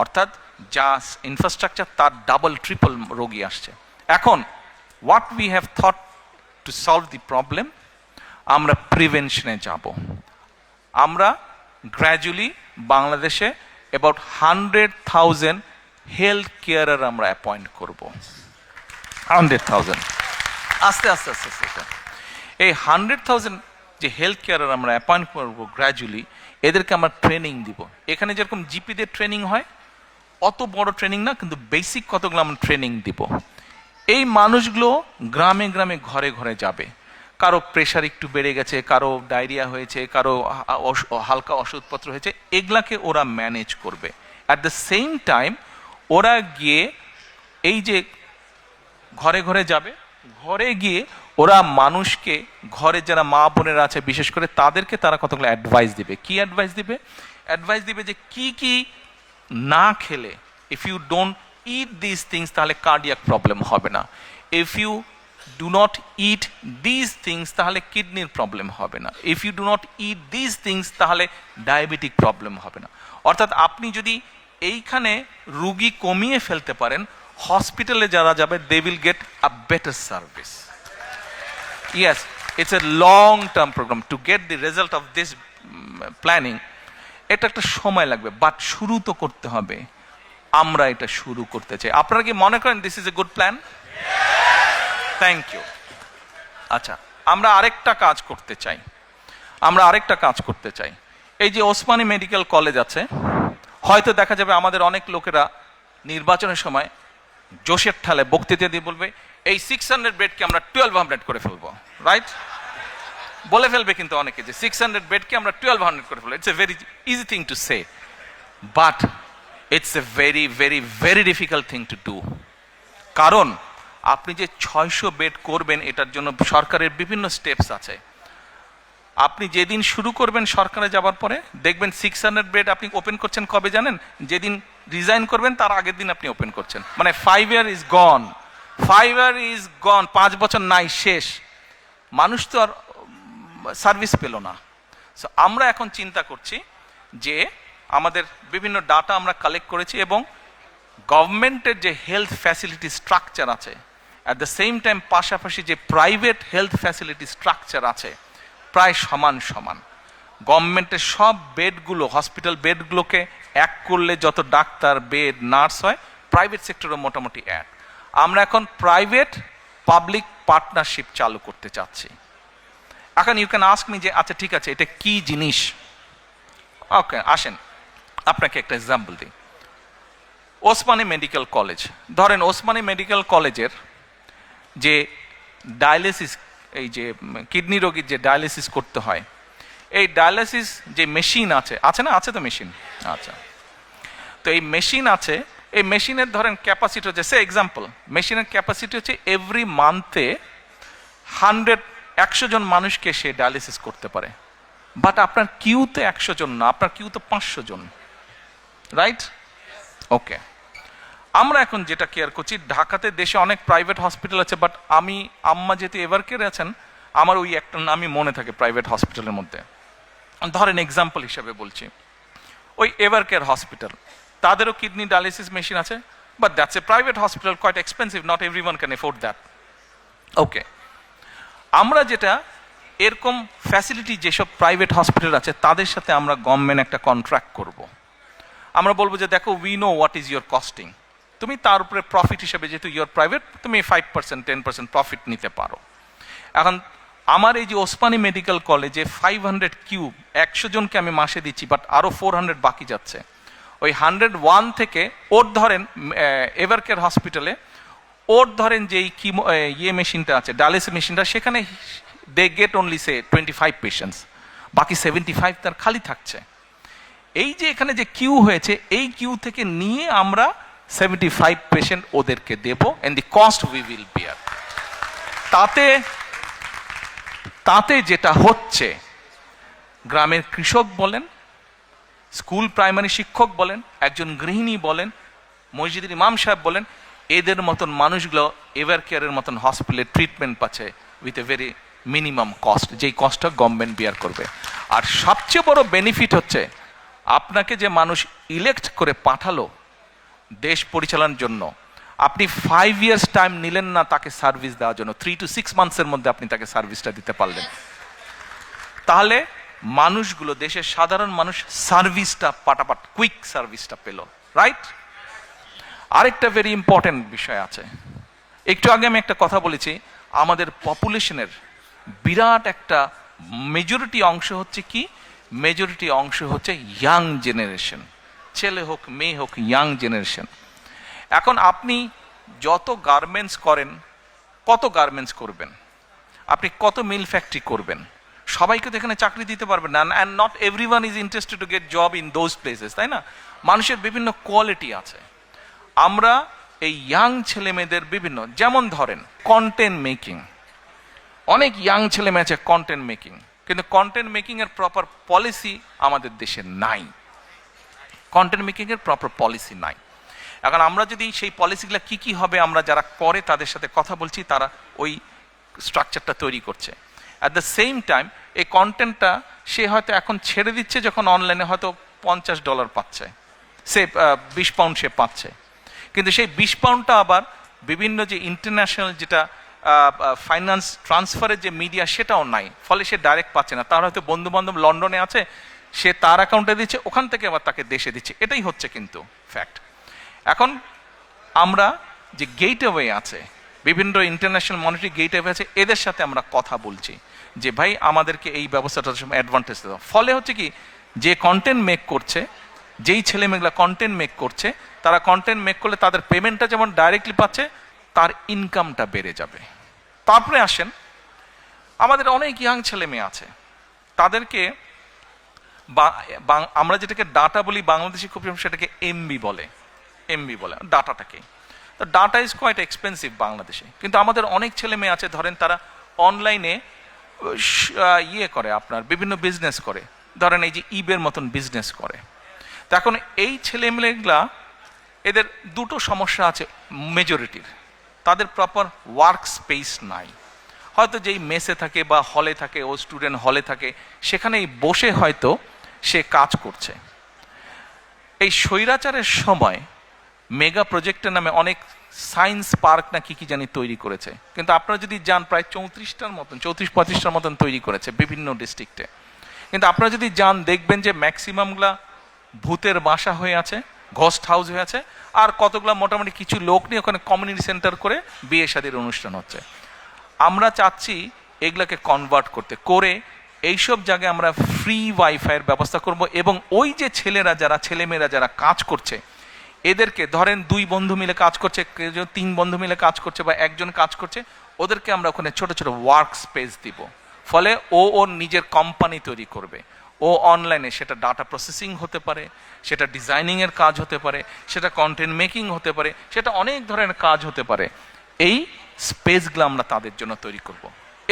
অর্থাৎ যা ইনফ্রাস্ট্রাকচার তার ডাবল ট্রিপল রোগী আসছে। এখন what we have thought to solve the problem, আমরা প্রিভেনশনে যাব। আমরা গ্র্যাজুয়ালি বাংলাদেশে অ্যাবাউট 100,000 হেলথ কেয়ারার আমরা অ্যাপয়েন্ট করব। 100,000 আস্তে আস্তে আস্তে আস্তে এই 100,000 যে হেলথ কেয়ারার আমরা অ্যাপয়েন্ট করবো গ্র্যাজুয়ালি, এদেরকে আমরা ট্রেনিং দিব। এখানে যেরকম জিপিদের ট্রেনিং হয়, অত বড় ট্রেনিং না, কিন্তু বেসিক কতগুলো আমরা ট্রেনিং দিব। এই মানুষগুলো গ্রামে গ্রামে ঘরে ঘরে যাবে। কারো প্রেশার একটু বেড়ে গেছে, কারো ডায়রিয়া হয়েছে, কারো হালকা ওষুধপত্র হয়েছে, এগুলাকে ওরা ম্যানেজ করবে। অ্যাট দ্য সেম টাইম ওরা গিয়ে এই যে ঘরে ঘরে যাবে, ঘরে গিয়ে ওরা মানুষকে, ঘরে যারা মা বোনেরা আছে বিশেষ করে, তাদেরকে তারা কতগুলো অ্যাডভাইস দিবে। কি অ্যাডভাইস দিবে? অ্যাডভাইস দিবে যে কি কি না খেলে, if you don't eat this things তাহলে কার্ডিয়াক প্রবলেম হবে না, if you do not eat this things তাহলে কিডনির প্রবলেম হবে না, if you do not eat this things তাহলে ডায়াবেটিক প্রবলেম হবে না। অর্থাৎ আপনি যদি এইখানে রুগী কমিয়ে ফেলতে পারেন, হসপিটালে যারা যাবে they will get a better service. Yes, it's a long term programme to get the result of this planning. এটা একটা সময় লাগবে, বাট শুরু তো করতে হবে। আমরা এটা শুরু করতে চাই। আপনারা কি মনে করেন this is a good plan? Thank you. আচ্ছা, আমরা আরেকটা কাজ করতে চাই। এই যে ওসমানী মেডিকেল কলেজ আছে, হয়তো দেখা যাবে আমাদের অনেক লোকেরা নির্বাচনের সময় জোশের ঠালে বক্তৃতা দিয়ে বলবে এই 600 বেডকে আমরা 1200 করে ফেলবো, রাইট? বলে ফেলবে কিন্তু অনেকে যে 600 বেডকে আমরা 1200 করে ফেলবো। It's a very easy thing to say, but it's a very very very difficult thing to do. কারণ আপনি যে 600 বেড করবেন, এটার জন্য সরকারের বিভিন্ন স্টেপস আছে। আপনি যেদিন শুরু করবেন সরকারে যাবার পরে, দেখবেন 600 বেড আপনি ওপেন করছেন কবে জানেন? যেদিন রিজাইন করবেন তার আগের দিন আপনি ওপেন করছেন। মানে 5 year is gone, 5 year is গন, 5 বছর নাই, শেষ। মানুষ তো আর সার্ভিস পেল না। সো আমরা এখন চিন্তা করছি যে আমাদের বিভিন্ন ডাটা আমরা কালেক্ট করেছি, এবং গভর্নমেন্টের যে হেলথ ফ্যাসিলিটি স্ট্রাকচার আছে, অ্যাট দ্য সেম টাইম পাশাপাশি যে প্রাইভেট হেলথ ফ্যাসিলিটি স্ট্রাকচার আছে, প্রায় সমান সমান। গভর্নমেন্টের সব বেডগুলো, হসপিটাল বেডগুলোকে এক করলে যত ডাক্তার, বেড, নার্স হয়, প্রাইভেট সেক্টরে মোটামুটি এক। আমরা এখন প্রাইভেট পাবলিক পার্টনারশিপ চালু করতে চাচ্ছি। এখন ইউ ক্যান আস্ক মি যে আচ্ছা ঠিক আছে, এটা কি জিনিস? ওকে, আসেন আপনাকে একটা এক্সাম্পল দিই। ওসমানী মেডিকেল কলেজ, ধরেন ওসমানী মেডিকেল কলেজের যে ডায়ালিসিস, এই যে কিডনি রোগীর যে ডায়ালিসিস করতে হয়, এই ডায়ালিসিস যে মেশিন আছে না? আছে তো মেশিন। আচ্ছা, তো এই মেশিন আছে, এই মেশিনের ধরেন ক্যাপাসিটি হচ্ছে, সে এক্সাম্পল, মেশিনের ক্যাপাসিটি হচ্ছে এভরি মান্থে 100 জন মানুষকে সে ডায়ালিসিস করতে পারে। বাট আপনার কিউতে 100 জন না, আপনার কিউতে 500 জন, রাইট? ওকে, আমরা এখন যেটা কেয়ার করছি, ঢাকাতে দেশে অনেক প্রাইভেট হসপিটাল আছে, বাট আম্মা যেহেতু এভারকেয়ারে আছেন, আমার ওই একটা নামই মনে থাকে প্রাইভেট হসপিটালের মধ্যে। ধরেন এক্সাম্পল হিসাবে বলছি, ওই এভারকেয়ার হসপিটাল, তাদেরও কিডনি ডায়ালিসিস মেশিন আছে, but that's a private hospital, quite expensive, not everyone can afford that. Okay, আমরা যেটা এরকম ফ্যাসিলিটি যেসব প্রাইভেট হসপিটাল আছে, তাদের সাথে আমরা গভর্নমেন্ট একটা কন্ট্রাক্ট করব। আমরা বলবো যে দেখো, we know what is your costing, তুমি তার উপরে প্রফিট হিসেবে, যেহেতু ইউর প্রাইভেট, তুমি 5% 10% প্রফিট নিতে পারো। এখন আমার এই যে ওসমানী মেডিকেল কলেজে 500 কিউব 100 জনকে আমি মাসে দিচ্ছি, বাট আরো 400 বাকি যাচ্ছে। ওই 101 থেকে ওর ধরেন এভারকেয়ার হসপিটালে, ওর ধরেন যে ইয়ে মেশিনটা আছে, ডায়ালিসিস মেশিনটা, সেখানে they get only say 25 patients, বাকি 75 তার খালি থাকছে। এই যে এখানে যে কিউ হয়েছে, এই কিউ থেকে নিয়ে আমরা 75 পেশেন্ট ওদেরকে দেব, and the cost we will bear. তাতে যেটা হচ্ছে, গ্রামের কৃষক বলেন, স্কুল প্রাইমারি শিক্ষক বলেন, একজন গৃহিণী বলেন, মসজিদের ইমাম সাহেব বলেন, এদের মতন মানুষগুলো এভারকেয়ারের মতন হসপিটালে ট্রিটমেন্ট পাচ্ছে with a very minimum cost, যেই কস্টটা গভর্নমেন্ট বিয়ার করবে। আর সবচেয়ে বড় বেনিফিট হচ্ছে, আপনাকে যে মানুষ ইলেক্ট করে পাঠালো দেশ পরিচালনার জন্য, আপনি 5 ইয়ার্স টাইম নিলেন না তাকে সার্ভিস দেওয়ার জন্য, 3 to 6 মান্থসের মধ্যে আপনি তাকে সার্ভিসটা দিতে পারলেন। তাহলে মানুষগুলো, দেশের সাধারণ মানুষ সার্ভিসটা পাটাপাট কুইক সার্ভিসটা পেল, রাইট? আরেকটা ভেরি ইম্পর্টেন্ট বিষয় আছে। একটু আগে আমি একটা কথা বলেছি, আমাদের পপুলেশনের বিরাট একটা মেজরিটি অংশ হচ্ছে কি, মেজরিটি অংশ হচ্ছে ইয়াং জেনারেশন, ছেলে হোক মেয়ে হোক, ইয়াং জেনারেশন। এখন আপনি যত গার্মেন্টস করেন, কত গার্মেন্টস করবেন, আপনি কত মিল ফ্যাক্টরি করবেন, সবাইকে তো এখানে চাকরি দিতে পারবেন না, and not everyone is interested to get job in those places, তাই না? মানুষের বিভিন্ন কোয়ালিটি আছে। আমরা এই ইয়াং ছেলে মেয়েদের বিভিন্ন, যেমন ধরেন কন্টেন্ট মেকিং, অনেক ইয়াং ছেলে মেয়ে আছে কন্টেন্ট মেকিং, কিন্তু কন্টেন্ট মেকিং এর প্রপার পলিসি আমাদের দেশে নাই। কন্টেন্ট মেকিং এর প্রপার পলিসি নাই। এখন আমরা যদি সেই পলিসিগুলো কি কি হবে, আমরা যারা করে তাদের সাথে কথা বলছি, তারা ওই স্ট্রাকচারটা তৈরি করছে। অ্যাট দ্য সেম টাইম এই কন্টেন্টটা সে হয়তো এখন ছেড়ে দিচ্ছে, যখন অনলাইনে হয়তো $50 পাচ্ছে, সে 20 পাউন্ড সে পাচ্ছে, কিন্তু সেই 20 পাউন্ডটা আবার বিভিন্ন যে ইন্টারন্যাশনাল যেটা ফাইন্যান্স ট্রান্সফারের যে মিডিয়া, সেটাও নাই, ফলে সে ডাইরেক্ট পাচ্ছে না। তার হয়তো বন্ধু বান্ধব লন্ডনে আছে, সে তার অ্যাকাউন্টে দিচ্ছে, ওখান থেকে আবার তাকে দেশে দিচ্ছে, এটাই হচ্ছে কিন্তু ফ্যাক্ট। এখন আমরা যে গেটওয়ে আছে, বিভিন্ন ইন্টারন্যাশনাল মনিটারি গেটওয়ে আছে, এদের সাথে আমরা কথা বলছি যে ভাই আমাদেরকে এই ব্যবস্থাটা অ্যাডভান্টেজ দেওয়া। ফলে হচ্ছে কি, যে কন্টেন্ট মেক করছে, যেই ছেলে মেয়েগুলা কন্টেন্ট মেক করছে, তারা কন্টেন্ট মেক করলে তাদের পেমেন্টটা যেমন ডাইরেক্টলি পাচ্ছে, তার ইনকামটা বেড়ে যাবে। তারপরে আসেন, আমাদের অনেক ইয়াং ছেলে মেয়ে আছে, তাদেরকে আমরা যেটাকে ডাটা বলি, বাংলাদেশি খুব সেটাকে এমবি বলে, ডাটাটাকে। তো ডাটা ইজ কোয়াইট এক্সপেন্সিভ বাংলাদেশে, কিন্তু আমাদের অনেক ছেলে মেয়ে আছে, ধরেন তারা অনলাইনে ইয়ে করে, আপনার বিভিন্ন বিজনেস করে, ধরেন এই যে ইবের মতন বিজনেস করে। তো এখন এই ছেলেমেয়েগুলা, এদের দুটো সমস্যা আছে মেজরিটির, তাদের প্রপার ওয়ার্ক স্পেস নাই। হয়তো যেই মেসে থাকে বা হলে থাকে, ও স্টুডেন্ট হলে থাকে, সেখানেই বসে হয়তো সে কাজ করছে। এই স্বৈরাচারের সময় মেগা প্রজেক্টের নামে অনেক সায়েন্স পার্ক না কি কি জানি তৈরি করেছে, কিন্তু আপনারা যদি যান, প্রায় 34-35টার মতন তৈরি করেছে বিভিন্ন ডিস্ট্রিক্টে। কিন্তু আপনারা যদি যান, দেখবেন যে ম্যাক্সিমামগুলা ভূতের বাসা হয়ে আছে, ঘোস্ট হাউস হয়ে আছে, আর কতগুলা মোটামুটি কিছু লোক নিয়ে ওখানে কমিউনিটি সেন্টার করে বিয়ে শাদীর অনুষ্ঠান হচ্ছে। আমরা চাচ্ছি এগুলাকে কনভার্ট করতে, করে এইসব জায়গায় আমরা ফ্রি ওয়াইফাইয়ের ব্যবস্থা করব, এবং ওই যে ছেলেমেয়েরা যারা কাজ করছে, এদেরকে ধরেন 2 বন্ধু মিলে কাজ করছে, 3 বন্ধু মিলে কাজ করছে, বা একজন কাজ করছে, ওদেরকে আমরা ওখানে ছোট ছোট ওয়ার্ক স্পেস দিব। ফলে ও ওর নিজের কোম্পানি তৈরি করবে, ও অনলাইনে, সেটা ডাটা প্রসেসিং হতে পারে, সেটা ডিজাইনিংয়ের কাজ হতে পারে, সেটা কন্টেন্ট মেকিং হতে পারে, সেটা অনেক ধরনের কাজ হতে পারে। এই স্পেসগুলো আমরা তাদের জন্য তৈরি করব।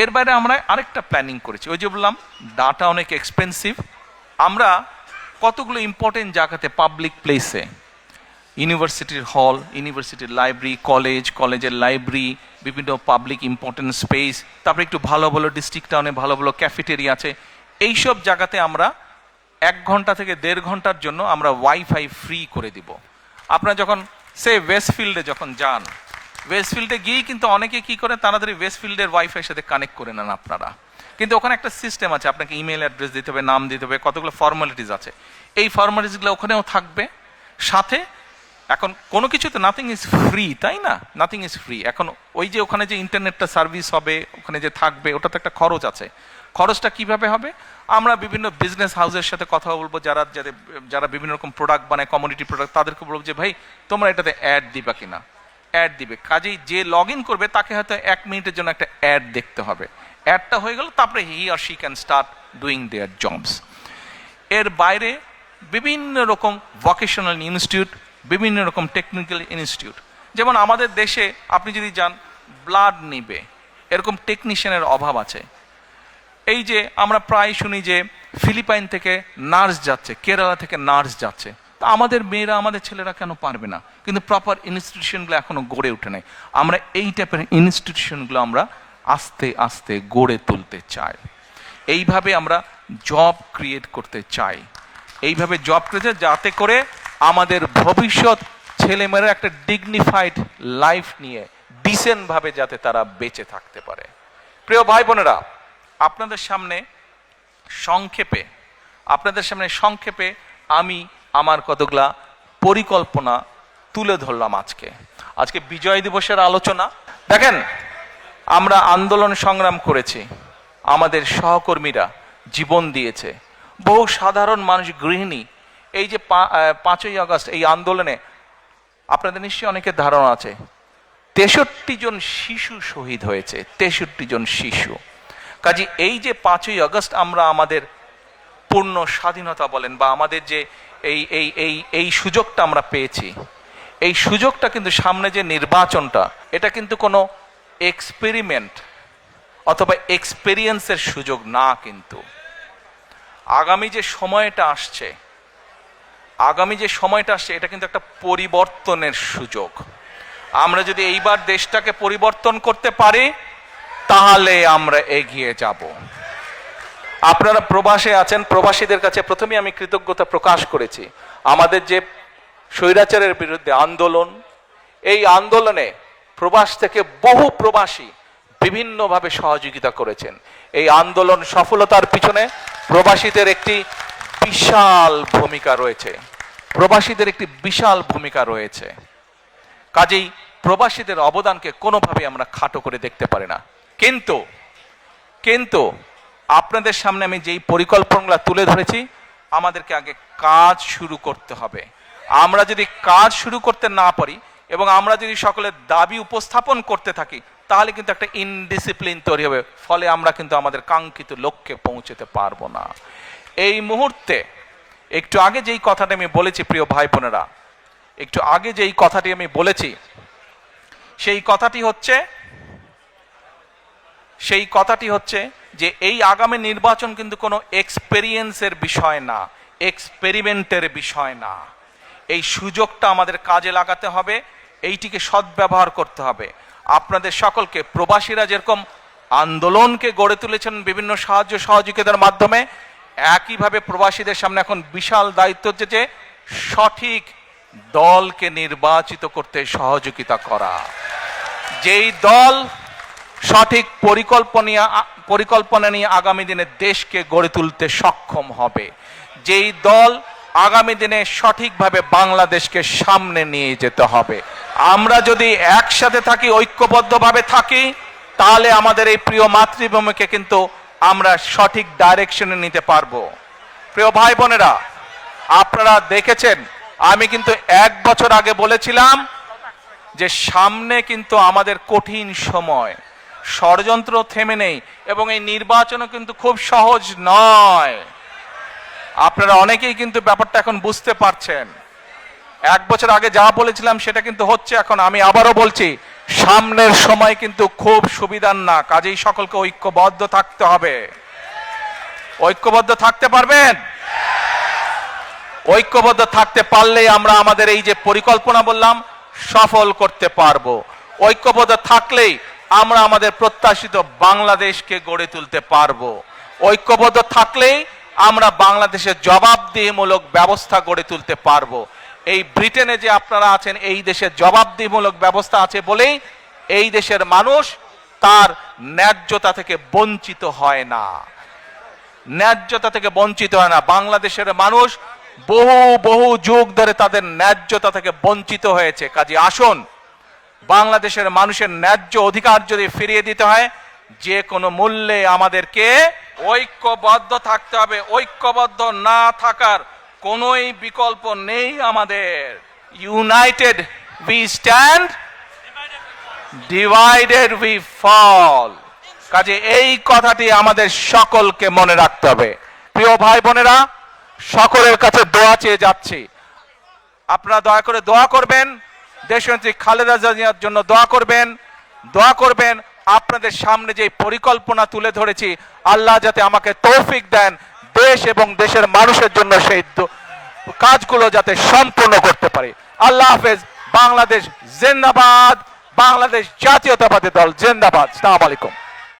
এর বাইরে আমরা আরেকটা প্ল্যানিং করেছি, ওই যে বললাম ডাটা অনেক এক্সপেন্সিভ, আমরা কতগুলো ইম্পর্টেন্ট জায়গাতে, পাবলিক প্লেসে, ইউনিভার্সিটির হল, ইউনিভার্সিটির লাইব্রেরি, কলেজের লাইব্রেরি, বিভিন্ন পাবলিক ইম্পর্টেন্ট স্পেস, তারপরে একটু ভালো ভালো ডিস্ট্রিক্ট টাউনে ভালো ভালো ক্যাফেটেরিয়া আছে, এইসব জায়গাতে আমরা 1 ঘন্টা থেকে 1.5 ঘন্টার জন্য আমরা ওয়াইফাই ফ্রি করে দিব। আপনারা যখন ওয়েস্টফিল্ডে যখন যান, ওয়েস্টফিল্ডে গিয়েই কিন্তু অনেকে কি করে, তাড়াতাড়ি ওয়েস্টফিল্ডের ওয়াইফাইয়ের সাথে কানেক্ট করে নেন আপনারা, কিন্তু ওখানে একটা সিস্টেম আছে, আপনাকে ইমেল অ্যাড্রেস দিতে হবে, নাম দিতে হবে, কতগুলো ফর্মালিটিস আছে, এই ফর্মালিটিসগুলো ওখানেও থাকবে সাথে। এখন কোনো কিছুতে নাথিং ইজ ফ্রি, তাই না? Nothing is free. এখন ওই যে ওখানে যে ইন্টারনেটটা সার্ভিস হবে, ওখানে যে থাকবে, ওটা তো একটা খরচ আছে। খরচটা কিভাবে হবে? আমরা বিভিন্ন বিজনেস হাউসের সাথে কথা বলবো, যারা বিভিন্ন রকম প্রোডাক্ট বানায়, কমোডিটি প্রোডাক্ট, তাদেরকে বলবো যে ভাই তোমরা এটাতে অ্যাড দিবা কিনা। অ্যাড দিবে, কাজেই যে লগ ইন করবে তাকে হয়তো 1 মিনিটের জন্য একটা অ্যাড দেখতে হবে। অ্যাডটা হয়ে গেল, তারপরে he or she can start doing their jobs. এর বাইরে বিভিন্ন রকম ভোকেশনাল ইনস্টিটিউট, বিভিন্ন রকম টেকনিক্যাল ইনস্টিটিউট, যেমন আমাদের দেশে আপনি যদি যান, ব্লাড নিবে এরকম টেকনিশিয়ানের অভাব আছে। এই যে আমরা প্রায় শুনি যে ফিলিপাইন থেকে নার্স যাচ্ছে, কেরালা থেকে নার্স যাচ্ছে, তা আমাদের মেয়েরা, আমাদের ছেলেরা কেন পারবে না? কিন্তু প্রপার ইনস্টিটিউশনগুলো এখনো গড়ে ওঠে নাই। আমরা এই টাইপের ইনস্টিটিউশনগুলো আমরা আস্তে আস্তে গড়ে তুলতে চাই। এইভাবে আমরা জব ক্রিয়েট করতে চাই, এইভাবে জব ক্রিয়েট, যাতে করে আমাদের ভবিষ্যৎ ছেলেমেয়েরা একটা ডিগনিফাইড লাইফ নিয়ে ডিসেন্ট ভাবে যাতে তারা বেঁচে থাকতে পারে। প্রিয় ভাই বোনেরা, আপনাদের সামনে সংক্ষেপে আপনাদের সামনে সংক্ষেপে আমি আমার কতগুলা পরিকল্পনা তুলে ধরলাম। আজকে বিজয় দিবসের আলোচনা। দেখেন, আমরা আন্দোলন সংগ্রাম করেছি, আমাদের সহকর্মীরা জীবন দিয়েছে, বহু সাধারণ মানুষ, গৃহিণী। এই যে 5ই আগস্ট এই আন্দোলনে আপনাদের নিশ্চয়ই অনেকের ধারণা আছে 63 জন শিশু শহীদ হয়েছে, 63 জন শিশু। কাজে এই যে 5ই আগস্ট আমরা আমাদের পূর্ণ স্বাধীনতা বলেন বা আমাদের যে এই সুযোগটা আমরা পেয়েছি, এই সুযোগটা কিন্তু সামনে যে নির্বাচনটা, এটা কিন্তু কোনো এক্সপেরিমেন্ট অথবা এক্সপেরিয়েন্সের সুযোগ না। কিন্তু আগামী যে সময়টা আসছে এটা কিন্তু একটা পরিবর্তনের সুযোগ। আমরা যদি এইবার দেশটাকে পরিবর্তন করতে পারি তাহলে আমরা এগিয়ে যাব। আপনারা প্রবাসে আছেন, প্রবাসীদের কাছে প্রথমে আমি কৃতজ্ঞতা প্রকাশ করেছি। আমাদের যে স্বৈরাচারের বিরুদ্ধে আন্দোলন, এই আন্দোলনে প্রবাস থেকে বহু প্রবাসী বিভিন্নভাবে সহযোগিতা করেছেন। এই আন্দোলন সফলতার পিছনে প্রবাসীদের একটি বিশাল ভূমিকা রয়েছে। কাজেই প্রবাসীদের অবদানকে কোনোভাবে আমরা খাটো করে দেখতে পারি না। কিন্তু আপনাদের সামনে আমি যেই পরিকল্পনাগুলো তুলে ধরেছি, আমাদেরকে আগে কাজ শুরু করতে হবে। আমরা যদি কাজ শুরু করতে না পারি এবং আমরা যদি সকলের দাবি উপস্থাপন করতে থাকি তাহলে কিন্তু একটা ইনডিসিপ্লিন তৈরি হবে, ফলে আমরা কিন্তু আমাদের কাঙ্ক্ষিত লক্ষ্যে পৌঁছতে পারবো না। এই মুহূর্তে একটু আগে যেই কথাটি আমি বলেছি, প্রিয় ভাই বোনেরা, সেই কথাটি হচ্ছে যে এই আগামী নির্বাচন কিন্তু কোনো এক্সপেরিয়েন্সের বিষয় না, এক্সপেরিমেন্টের বিষয় না। এই সুযোগটা আমাদের কাজে লাগাতে হবে, এইটিকে সদ্ব্যবহার করতে হবে। আপনাদের সকলকে, প্রবাসীরা যেরকম আন্দোলনকে গড়ে তুলেছেন বিভিন্ন সাহায্য সহযোগিতার মাধ্যমে, একইভাবে প্রবাসীদের সামনে এখন বিশাল দায়িত্ব হচ্ছে যে সঠিক দলকে নির্বাচিত করতে সহযোগিতা করা। যেই দল সঠিক পরিকল্পনা নিয়ে আগামী দিনে দেশকে গড়ে তুলতে সক্ষম হবে, যেই দল আগামী দিনে সঠিকভাবে বাংলাদেশকে সামনে নিয়ে যেতে হবে। আমরা যদি একসাথে থাকি, ঐক্যবদ্ধভাবে থাকি, তাহলে আমাদের এই প্রিয় মাতৃভূমিকে কিন্তু আমরা সঠিক ডাইরেকশনে নিতে পারবো। প্রিয় ভাই বোনেরা, আপনারা দেখেছেন আমি কিন্তু 1 বছর আগে বলেছিলাম যে সামনে কিন্তু আমাদের কঠিন সময়, ষড়যন্ত্র থেমে নেই এবং এই নির্বাচনও কিন্তু খুব সহজ নয়। আপনারা অনেকেই কিন্তু ব্যাপারটা এখন বুঝতে পারছেন। 1 বছর আগে যা বলেছিলাম সেটা কিন্তু হচ্ছে এখন। আমি আবারও বলছি, সামনের সময় কিন্তু খুব সুবিধার না। কাজেই সকলকে ঐক্যবদ্ধ থাকতে হবে। ঐক্যবদ্ধ থাকতে পারবেন? ঐক্যবদ্ধ থাকতে পারলেই আমরা আমাদের এই যে পরিকল্পনা বললাম সফল করতে পারবো। ঐক্যবদ্ধ থাকলেই আমরা আমাদের প্রত্যাশিত বাংলাদেশকে গড়ে তুলতে পারবো। ঐক্যবদ্ধ থাকলেই আমরা বাংলাদেশের জবাবদিহিমূলক ব্যবস্থা গড়ে তুলতে পারবো। এই ব্রিটেনে যে আপনারা আছেন, এই দেশের জবাবদিহিমূলক ব্যবস্থা আছে বলেই এই দেশের মানুষ তার ন্যায্যতা থেকে বঞ্চিত হয় না। বাংলাদেশের মানুষ বহু যুগ ধরে তাদের ন্যায্যতা থেকে বঞ্চিত হয়েছে। কাজে আসুন, বাংলাদেশের মানুষের ন্যায্য অধিকার যদি ফিরিয়ে দিতে হয়, যে কোনো মূল্যে আমাদেরকে ঐক্যবদ্ধ থাকতে হবে। ঐক্যবদ্ধ না থাকার কোনোই বিকল্প নেই আমাদের। United we stand, divided we fall. কাজে এই কথাটি আমাদের সকলকে মনে রাখতে হবে। প্রিয় ভাই বোনেরা, সকলের কাছে দোয়া চেয়ে যাচ্ছি, আপনারা দয়া করে দোয়া করবেন। দেশনেত্রী খালেদা জিয়ার জন্য দোয়া করবেন। আপনাদের সামনে যে পরিকল্পনা তুলে ধরেছি, আল্লাহ যাতে আমাকে তৌফিক দেন দেশ এবং দেশের মানুষের জন্য সেই কাজগুলো যাতে সম্পূর্ণ করতে পারি। আল্লাহ হাফেজ। বাংলাদেশ জিন্দাবাদ। বাংলাদেশ জাতীয়তাবাদী দল জিন্দাবাদ। আসসালামু আলাইকুম।